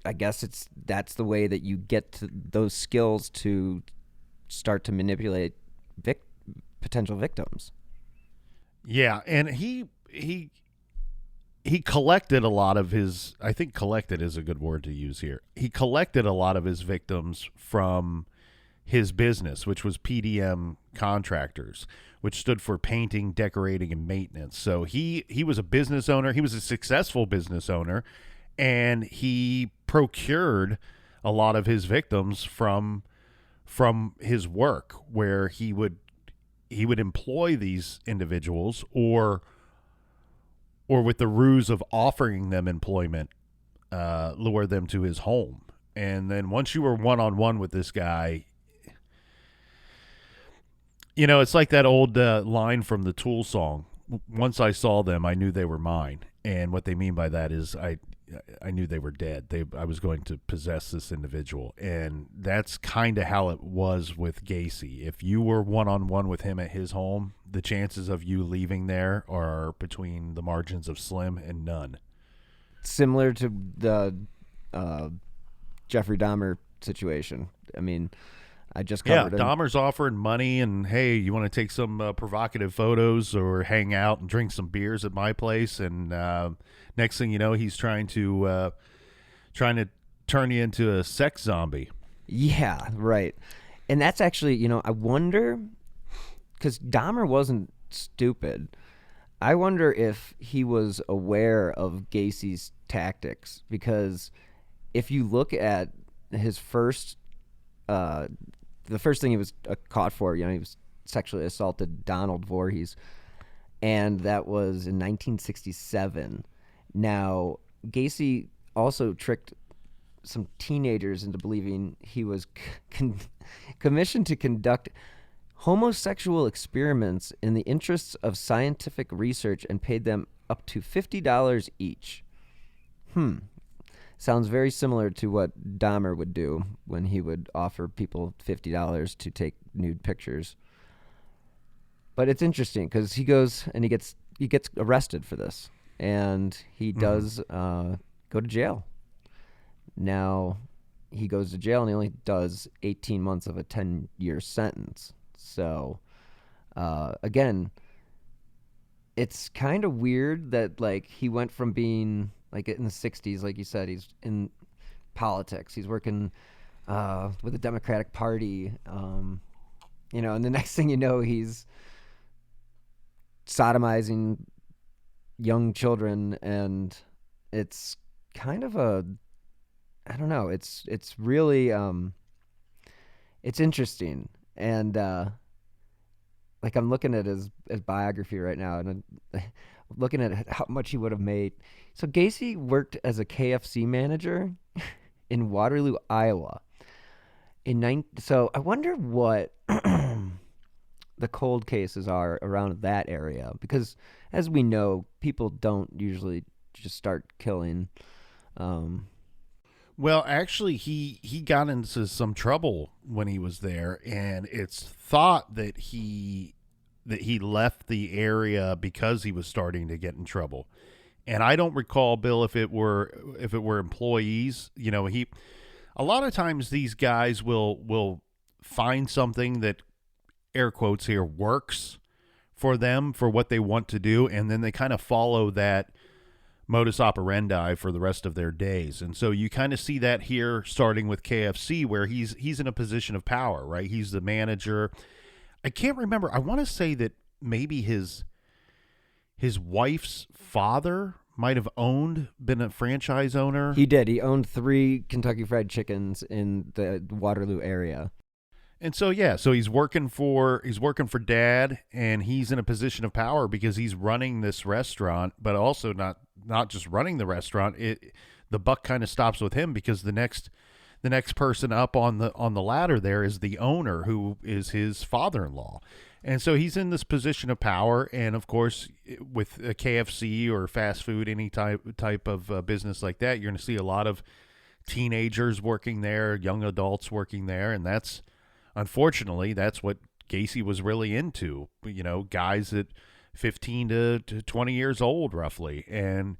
I guess that's the way that you get to those skills to start to manipulate potential victims. Yeah, and he collected a lot of his, I think collected is a good word to use here. He collected a lot of his victims from his business, which was PDM Contractors, which stood for painting, decorating, and maintenance. So he was a business owner. He was a successful business owner, and he procured a lot of his victims from his work, where he would employ these individuals or with the ruse of offering them employment, lure them to his home. And then once you were one-on-one with this guy, you know, it's like that old line from the Tool song. Once I saw them, I knew they were mine. And what they mean by that is I knew they were dead. I was going to possess this individual. And that's kind of how it was with Gacy. If you were one-on-one with him at his home, the chances of you leaving there are between the margins of slim and none. Similar to the Jeffrey Dahmer situation. I mean, I just covered him. Dahmer's offering money and, hey, you want to take some provocative photos or hang out and drink some beers at my place? And next thing you know, he's trying to turn you into a sex zombie. Yeah, right. And that's actually, you know, I wonder, because Dahmer wasn't stupid. I wonder if he was aware of Gacy's tactics, because if you look at his first, the first thing he was caught for, you know, he was sexually assaulted Donald Voorhees, and that was in 1967. Now, Gacy also tricked some teenagers into believing he was commissioned to conduct homosexual experiments in the interests of scientific research and paid them up to $50 each. Sounds very similar to what Dahmer would do when he would offer people $50 to take nude pictures. But it's interesting because he goes and he gets arrested for this, and he does go to jail. Now, he goes to jail and he only does 18 months of a 10-year sentence. So, again, it's kind of weird that, like, he went from being, like, in the 60s, like you said, he's in politics. He's working with the Democratic Party, you know, and the next thing you know, he's sodomizing young children, and it's kind of a, I don't know, it's really, it's interesting. And, like, I'm looking at his biography right now, and I'm looking at how much he would have made. So Gacy worked as a KFC manager in Waterloo, Iowa. So I wonder what the cold cases are around that area, because as we know, people don't usually just start killing. Well, actually, he got into some trouble when he was there, and it's thought that he left the area because he was starting to get in trouble. And I don't recall, Bill, if it were employees. You know, a lot of times these guys will find something that, air quotes here, works for them for what they want to do, and then they kind of follow that modus operandi for the rest of their days. And so you kind of see that here, starting with KFC, where he's in a position of power, right? He's the manager. I can't remember. I want to say that maybe his wife's father might have been a franchise owner. He did. He owned 3 Kentucky Fried Chickens in the Waterloo area. And so, yeah, so he's working for Dad, and he's in a position of power because he's running this restaurant, but also not just running the restaurant. The buck kind of stops with him, because the next person up on the ladder there is the owner, who is his father-in-law. And so he's in this position of power, and of course, with a KFC or fast food, any type of business like that, you're going to see a lot of teenagers working there, young adults working there, and unfortunately, that's what Gacy was really into. You know, guys at 15 to 20 years old, roughly. And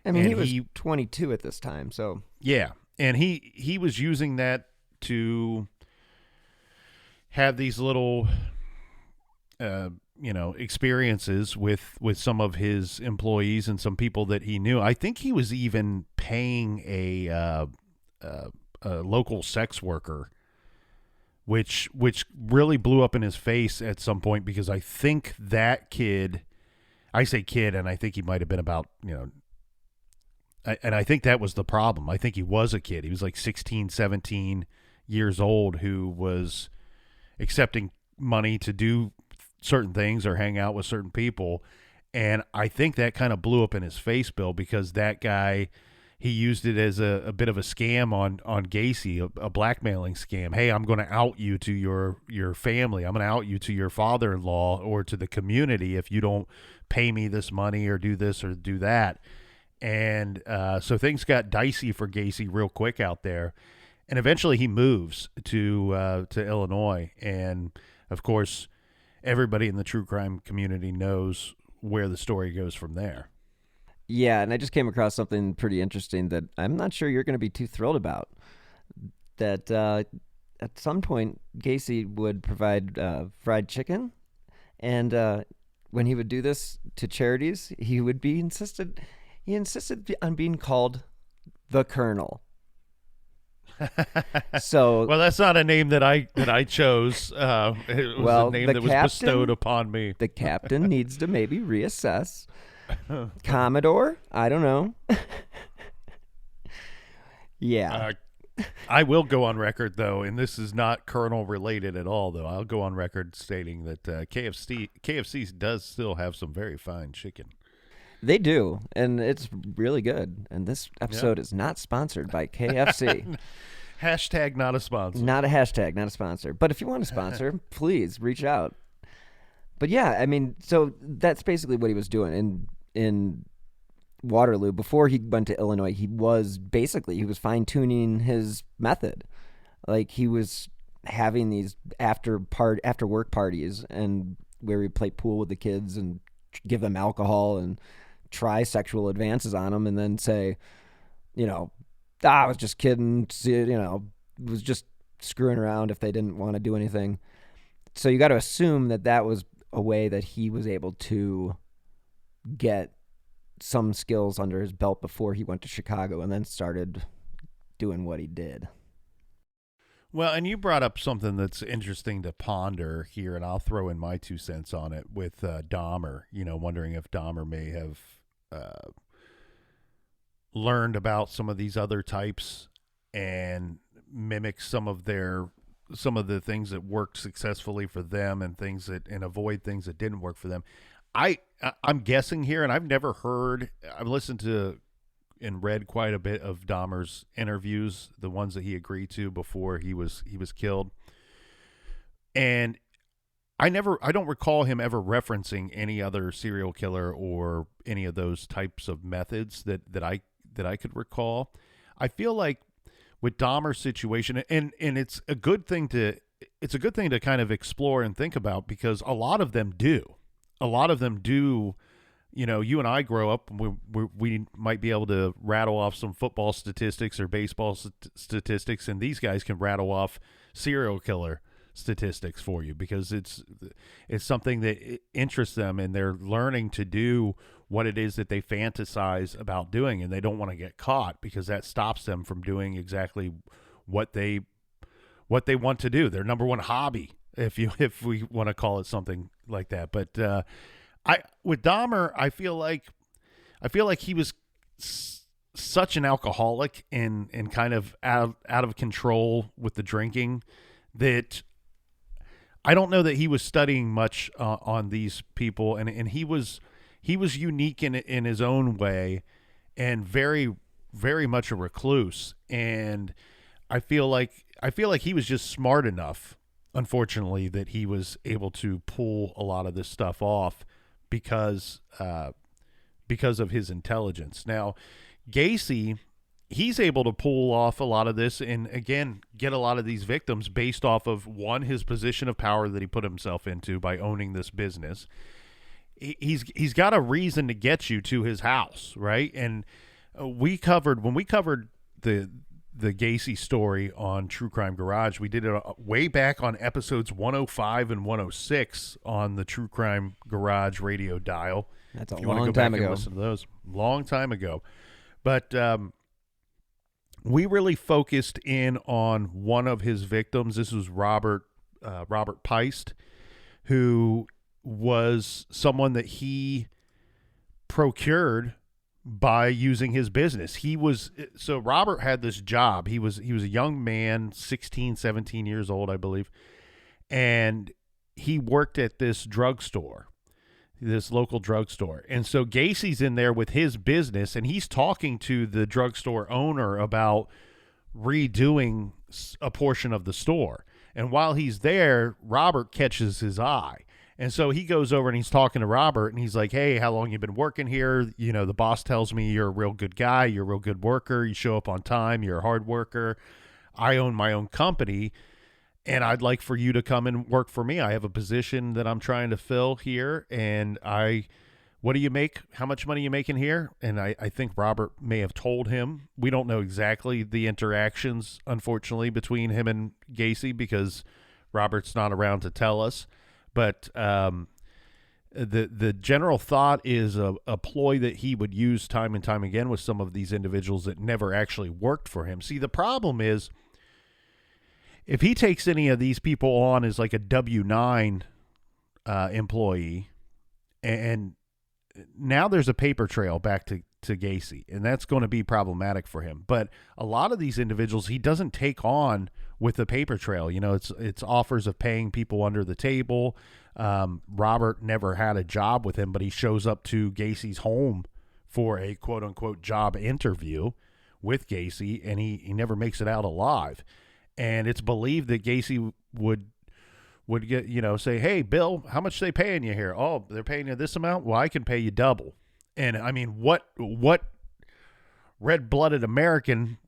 I mean, he was 22 at this time, so yeah. And he was using that to have these little experiences with some of his employees and some people that he knew. I think he was even paying a local sex worker, which really blew up in his face at some point, because I think that kid, I say kid, and I think he might have been about, and I think that was the problem. I think he was a kid. He was like 16, 17 years old, who was accepting money to do certain things or hang out with certain people. And I think that kind of blew up in his face, Bill, because that guy, he used it as a bit of a scam on Gacy, a blackmailing scam. Hey, I'm going to out you to your family. I'm going to out you to your father-in-law or to the community if you don't pay me this money or do this or do that. And so things got dicey for Gacy real quick out there. And eventually he moves to Illinois. And, of course, everybody in the true crime community knows where the story goes from there. Yeah, and I just came across something pretty interesting that I'm not sure you're going to be too thrilled about. That at some point, Gacy would provide fried chicken, and when he would do this to charities, he insisted on being called the Colonel. So, well, that's not a name that I chose. It was a name that was bestowed upon me. The captain needs to maybe reassess. Commodore, I don't know. Yeah. I will go on record, though, and this is not Colonel related at all, though. I'll go on record stating that KFC does still have some very fine chicken. They do, and it's really good. And this episode is not sponsored by KFC. Hashtag not a sponsor. Not a hashtag, not a sponsor. But if you want a sponsor, please reach out. But yeah, I mean, so that's basically what he was doing in Waterloo. Before he went to Illinois, he was fine-tuning his method. Like, he was having these after work parties, and where he'd play pool with the kids and give them alcohol and try sexual advances on them, and then say, I was just kidding, was just screwing around if they didn't want to do anything. So you got to assume that was a way that he was able to get some skills under his belt before he went to Chicago and then started doing what he did. Well, and you brought up something that's interesting to ponder here, and I'll throw in my 2 cents on it with Dahmer, wondering if Dahmer may have learned about some of these other types and mimic some of the things that worked successfully for them and avoid things that didn't work for them. I'm guessing here, and I've listened to and read quite a bit of Dahmer's interviews, the ones that he agreed to before he was killed. And I don't recall him ever referencing any other serial killer or any of those types of methods that I could recall. I feel like with Dahmer's situation, and it's a good thing to kind of explore and think about, because a lot of them do. You and I grow up, we might be able to rattle off some football statistics or baseball statistics, and these guys can rattle off serial killer statistics for you, because it's something that interests them, and they're learning to do what it is that they fantasize about doing, and they don't want to get caught, because that stops them from doing exactly what they want to do, their number one hobby, if we want to call it something like that. But with Dahmer, I feel like he was such an alcoholic and kind of out of control with the drinking that I don't know that he was studying much on these people, and he was unique in his own way, and very, very much a recluse. And I feel like he was just smart enough, unfortunately, that he was able to pull a lot of this stuff off because of his intelligence. Now, Gacy, he's able to pull off a lot of this and, again, get a lot of these victims based off of, one, his position of power that he put himself into by owning this business. He's got a reason to get you to his house, right? And when we covered the the Gacy story on True Crime Garage. We did it way back on episodes 105 and 106 on the True Crime Garage radio dial. That's a If you want to long go back time and ago. listen to those, long time ago. But we really focused in on one of his victims. This was Robert Piest, who was someone that he procured by using his business. So Robert had this job. He was a young man, 16, 17 years old, I believe. And he worked at this drugstore, this local drugstore. And so Gacy's in there with his business, and he's talking to the drugstore owner about redoing a portion of the store. And while he's there, Robert catches his eye. And so he goes over and he's talking to Robert, and he's like, hey, how long you been working here? You know, the boss tells me you're a real good guy. You're a real good worker. You show up on time. You're a hard worker. I own my own company, and I'd like for you to come and work for me. I have a position that I'm trying to fill here, and what do you make? How much money are you making here? And I think Robert may have told him. We don't know exactly the interactions, unfortunately, between him and Gacy, because Robert's not around to tell us. But the general thought is a ploy that he would use time and time again with some of these individuals that never actually worked for him. See, the problem is, if he takes any of these people on as like a W-9 employee, and now there's a paper trail back to Gacy, and that's going to be problematic for him. But a lot of these individuals he doesn't take on with the paper trail. You know, it's offers of paying people under the table. Robert never had a job with him, but he shows up to Gacy's home for a quote-unquote job interview with Gacy, and he never makes it out alive. And it's believed that Gacy would get, say, hey, Bill, how much are they paying you here? Oh, they're paying you this amount? Well, I can pay you double. And I mean, what red-blooded American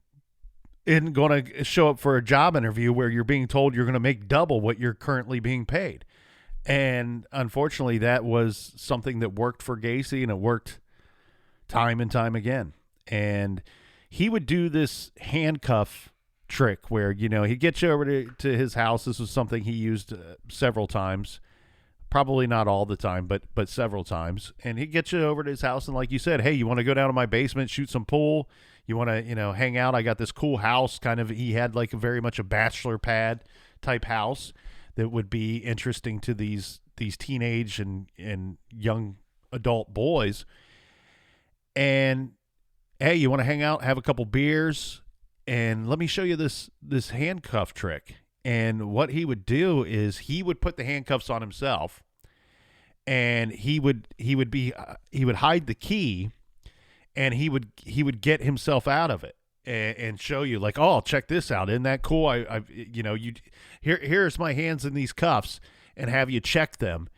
isn't going to show up for a job interview where you're being told you're going to make double what you're currently being paid? And unfortunately, that was something that worked for Gacy, and it worked time and time again. And he would do this handcuff trick where, he'd get you over to his house. This was something he used several times, probably not all the time, but several times. And he'd get you over to his house, and like you said, hey, you want to go down to my basement, shoot some pool? You want to, hang out? I got this cool house. Kind of, he had like very much a bachelor pad type house that would be interesting to these teenage and young adult boys. And hey, you want to hang out, have a couple beers, and let me show you this handcuff trick. And what he would do is he would put the handcuffs on himself, and he would hide the key, and he would get himself out of it and show you, like, oh, check this out. Isn't that cool? Here's my hands in these cuffs, and have you check them.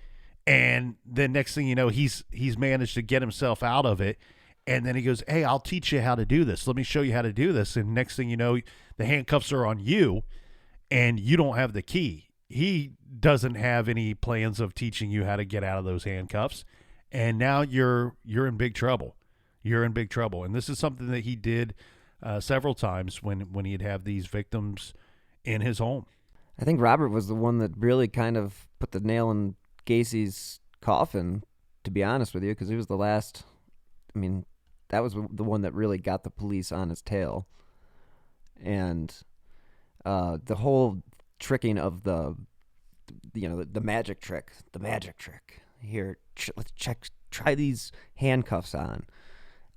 And then next thing you know, he's managed to get himself out of it. And then he goes, hey, I'll teach you how to do this. Let me show you how to do this. And next thing you know, the handcuffs are on you, and you don't have the key. He doesn't have any plans of teaching you how to get out of those handcuffs. And now you're in big trouble. You're in big trouble. And this is something that he did several times when he'd have these victims in his home. I think Robert was the one that really kind of put the nail in Gacy's coffin, to be honest with you, because he was the last. I mean, that was the one that really got the police on his tail. And the whole tricking of the magic trick, here, let's try these handcuffs on.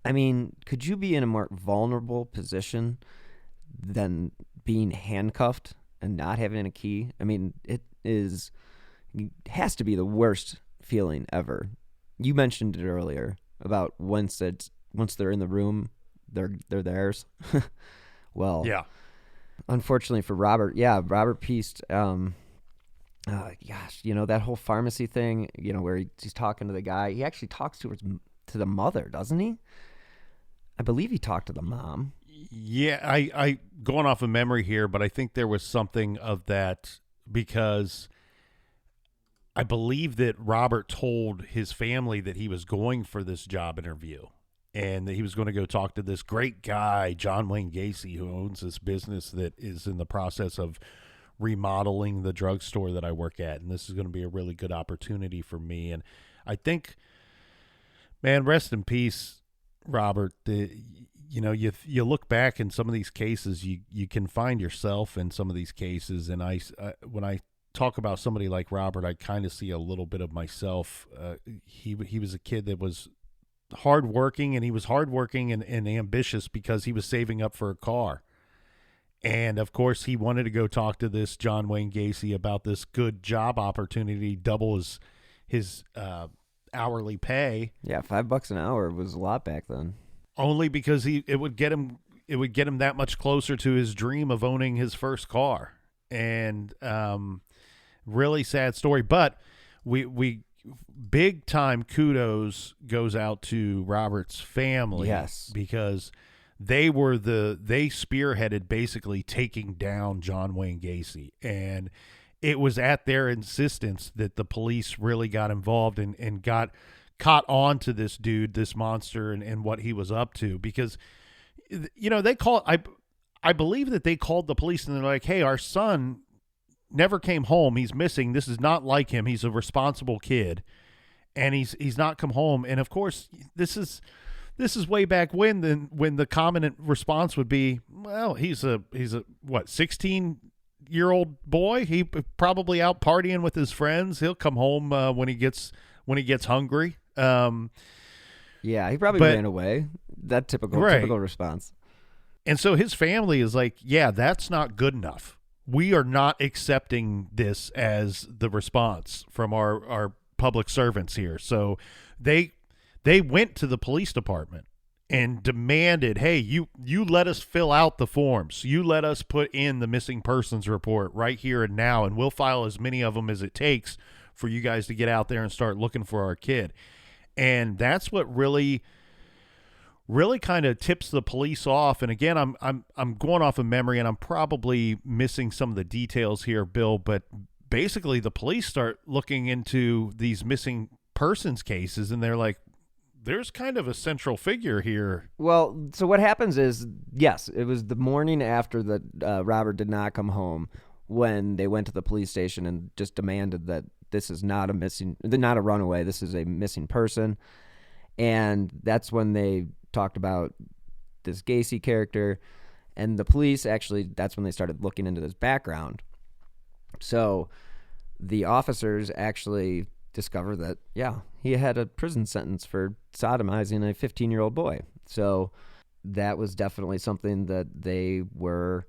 I mean, could you be in a more vulnerable position than being handcuffed and not having a key? I mean, it has to be the worst feeling ever. You mentioned it earlier about once they're in the room, they're theirs. Well, yeah. Unfortunately for Robert Piest, gosh, that whole pharmacy thing, where he's talking to the guy. He actually talks to the mother, doesn't he? I believe he talked to the mom. Yeah, I going off of memory here, but I think there was something of that, because I believe that Robert told his family that he was going for this job interview. and that he was going to go talk to this great guy, John Wayne Gacy, who owns this business that is in the process of remodeling the drugstore that I work at, and this is going to be a really good opportunity for me. And I think, man, rest in peace, Robert. You look back in some of these cases, you can find yourself in some of these cases, and when I talk about somebody like Robert, I kind of see a little bit of myself. He was a kid that was hardworking, and he was hardworking and ambitious because he was saving up for a car. And of course, he wanted to go talk to this John Wayne Gacy about this good job opportunity, double his hourly pay. Yeah, $5 an hour was a lot back then. Only because it would get him that much closer to his dream of owning his first car. And really sad story. But we big time kudos goes out to Robert's family. Yes, because they spearheaded basically taking down John Wayne Gacy, and it was at their insistence that the police really got involved and got caught on to this dude, this monster, and what he was up to. Because, I believe that they called the police and they're like, hey, our son never came home. He's missing. This is not like him. He's a responsible kid, and he's not come home. And of course, this is way back when the common response would be, well, he's a 16-year-old boy. He probably out partying with his friends. He'll come home when he gets hungry. Yeah, he probably ran away. That typical response. And so his family is like, yeah, that's not good enough. We are not accepting this as the response from our public servants here. So they went to the police department and demanded, hey, you let us fill out the forms. You let us put in the missing persons report right here and now, and we'll file as many of them as it takes for you guys to get out there and start looking for our kid. And that's what really kind of tips the police off. And again, I'm going off of memory, and I'm probably missing some of the details here, Bill, but basically the police start looking into these missing persons cases, and they're like, there's kind of a central figure here. Well, so what happens is, yes, it was the morning after that Robert did not come home when they went to the police station and just demanded that this is not a runaway, this is a missing person. And that's when they talked about this Gacy character, and the police actually, that's when they started looking into this background. So the officers actually discovered that, yeah, he had a prison sentence for sodomizing a 15-year-old boy. So that was definitely something that they were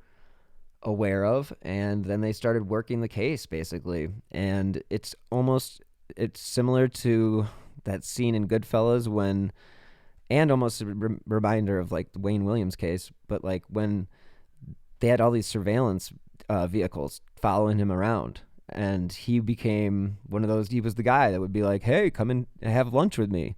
aware of, and then they started working the case, basically. And it's similar to that scene in Goodfellas and almost a reminder of like the Wayne Williams case, but like when they had all these surveillance vehicles following him around, and he became one of those. He was the guy that would be like, hey, come and have lunch with me.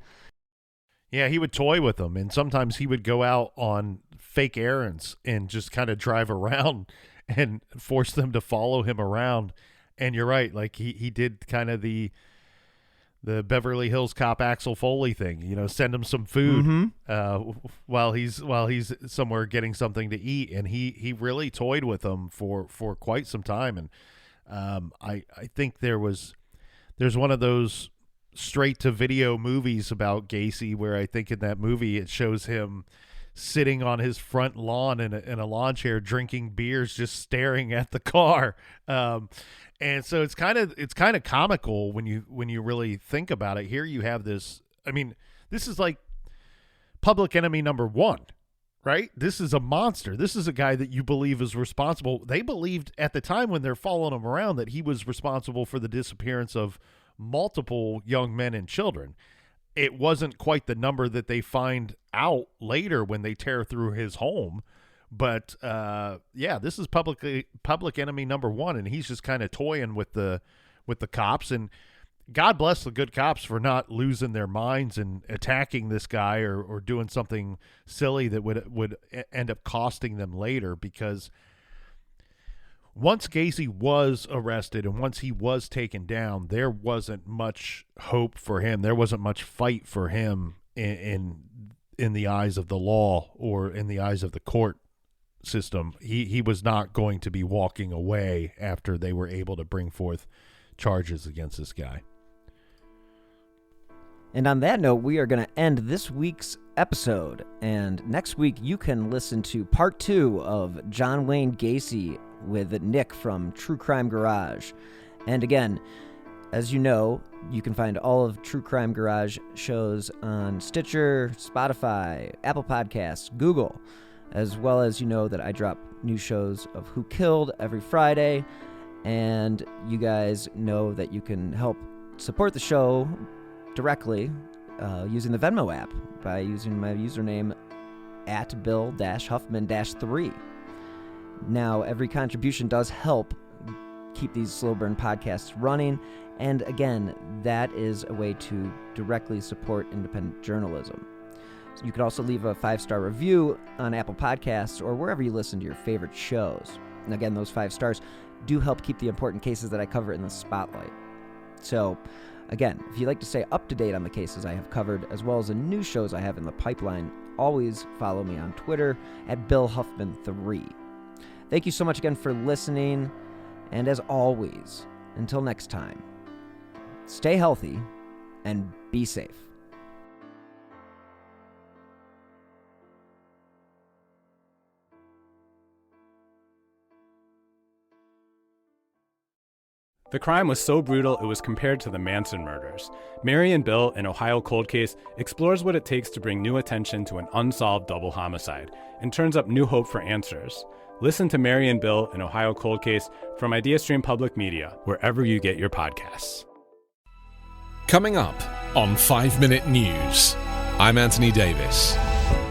Yeah, he would toy with them, and sometimes he would go out on fake errands and just kind of drive around and force them to follow him around. And you're right, like he did kind of the Beverly Hills Cop Axel Foley thing, send him some food while he's somewhere getting something to eat. And he really toyed with them for quite some time. And I think there's one of those straight to video movies about Gacy where I think in that movie it shows him sitting on his front lawn in a lawn chair drinking beers, just staring at the car. And so it's kind of comical when you really think about it. Here you have this, I mean, this is like public enemy number one, right? This is a monster. This is a guy that you believe is responsible. They believed at the time when they're following him around that he was responsible for the disappearance of multiple young men and children. It wasn't quite the number that they find out later when they tear through his home. But yeah, this is public enemy number one, and he's just kind of toying with the cops. And God bless the good cops for not losing their minds and attacking this guy or doing something silly that would end up costing them later. Because once Gacy was arrested and once he was taken down, there wasn't much hope for him. There wasn't much fight for him in in the eyes of the law or in the eyes of the court system. He was not going to be walking away after they were able to bring forth charges against this guy. And on that note, we are going to end this week's episode. And next week, you can listen to part 2 of John Wayne Gacy with Nick from True Crime Garage. And again, as you know, you can find all of True Crime Garage shows on Stitcher, Spotify, Apple Podcasts, Google, as well as you know that I drop new shows of Who Killed every Friday. And you guys know that you can help support the show directly using the Venmo app by using my username at Bill-Huffman-3. Now, every contribution does help keep these slow burn podcasts running. And again, that is a way to directly support independent journalism. You could also leave a 5-star review on Apple Podcasts or wherever you listen to your favorite shows. And again, those 5 stars do help keep the important cases that I cover in the spotlight. So, again, if you'd like to stay up to date on the cases I have covered, as well as the new shows I have in the pipeline, always follow me on Twitter at BillHuffman3. Thank you so much again for listening. And as always, until next time, stay healthy and be safe. The crime was so brutal it was compared to the Manson murders. Mary and Bill, an Ohio cold case, explores what it takes to bring new attention to an unsolved double homicide and turns up new hope for answers. Listen to Mary and Bill, an Ohio cold case from IdeaStream Public Media, wherever you get your podcasts. Coming up on 5 Minute News, I'm Anthony Davis.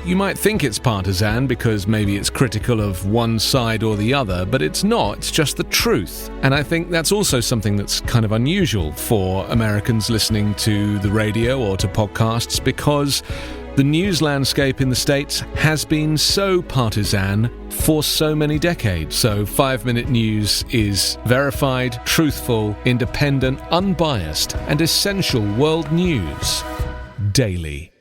You might think it's partisan because maybe it's critical of one side or the other, but it's not. It's just the truth. And I think that's also something that's kind of unusual for Americans listening to the radio or to podcasts, because the news landscape in the States has been so partisan for so many decades. So 5 Minute News is verified, truthful, independent, unbiased, and essential world news daily.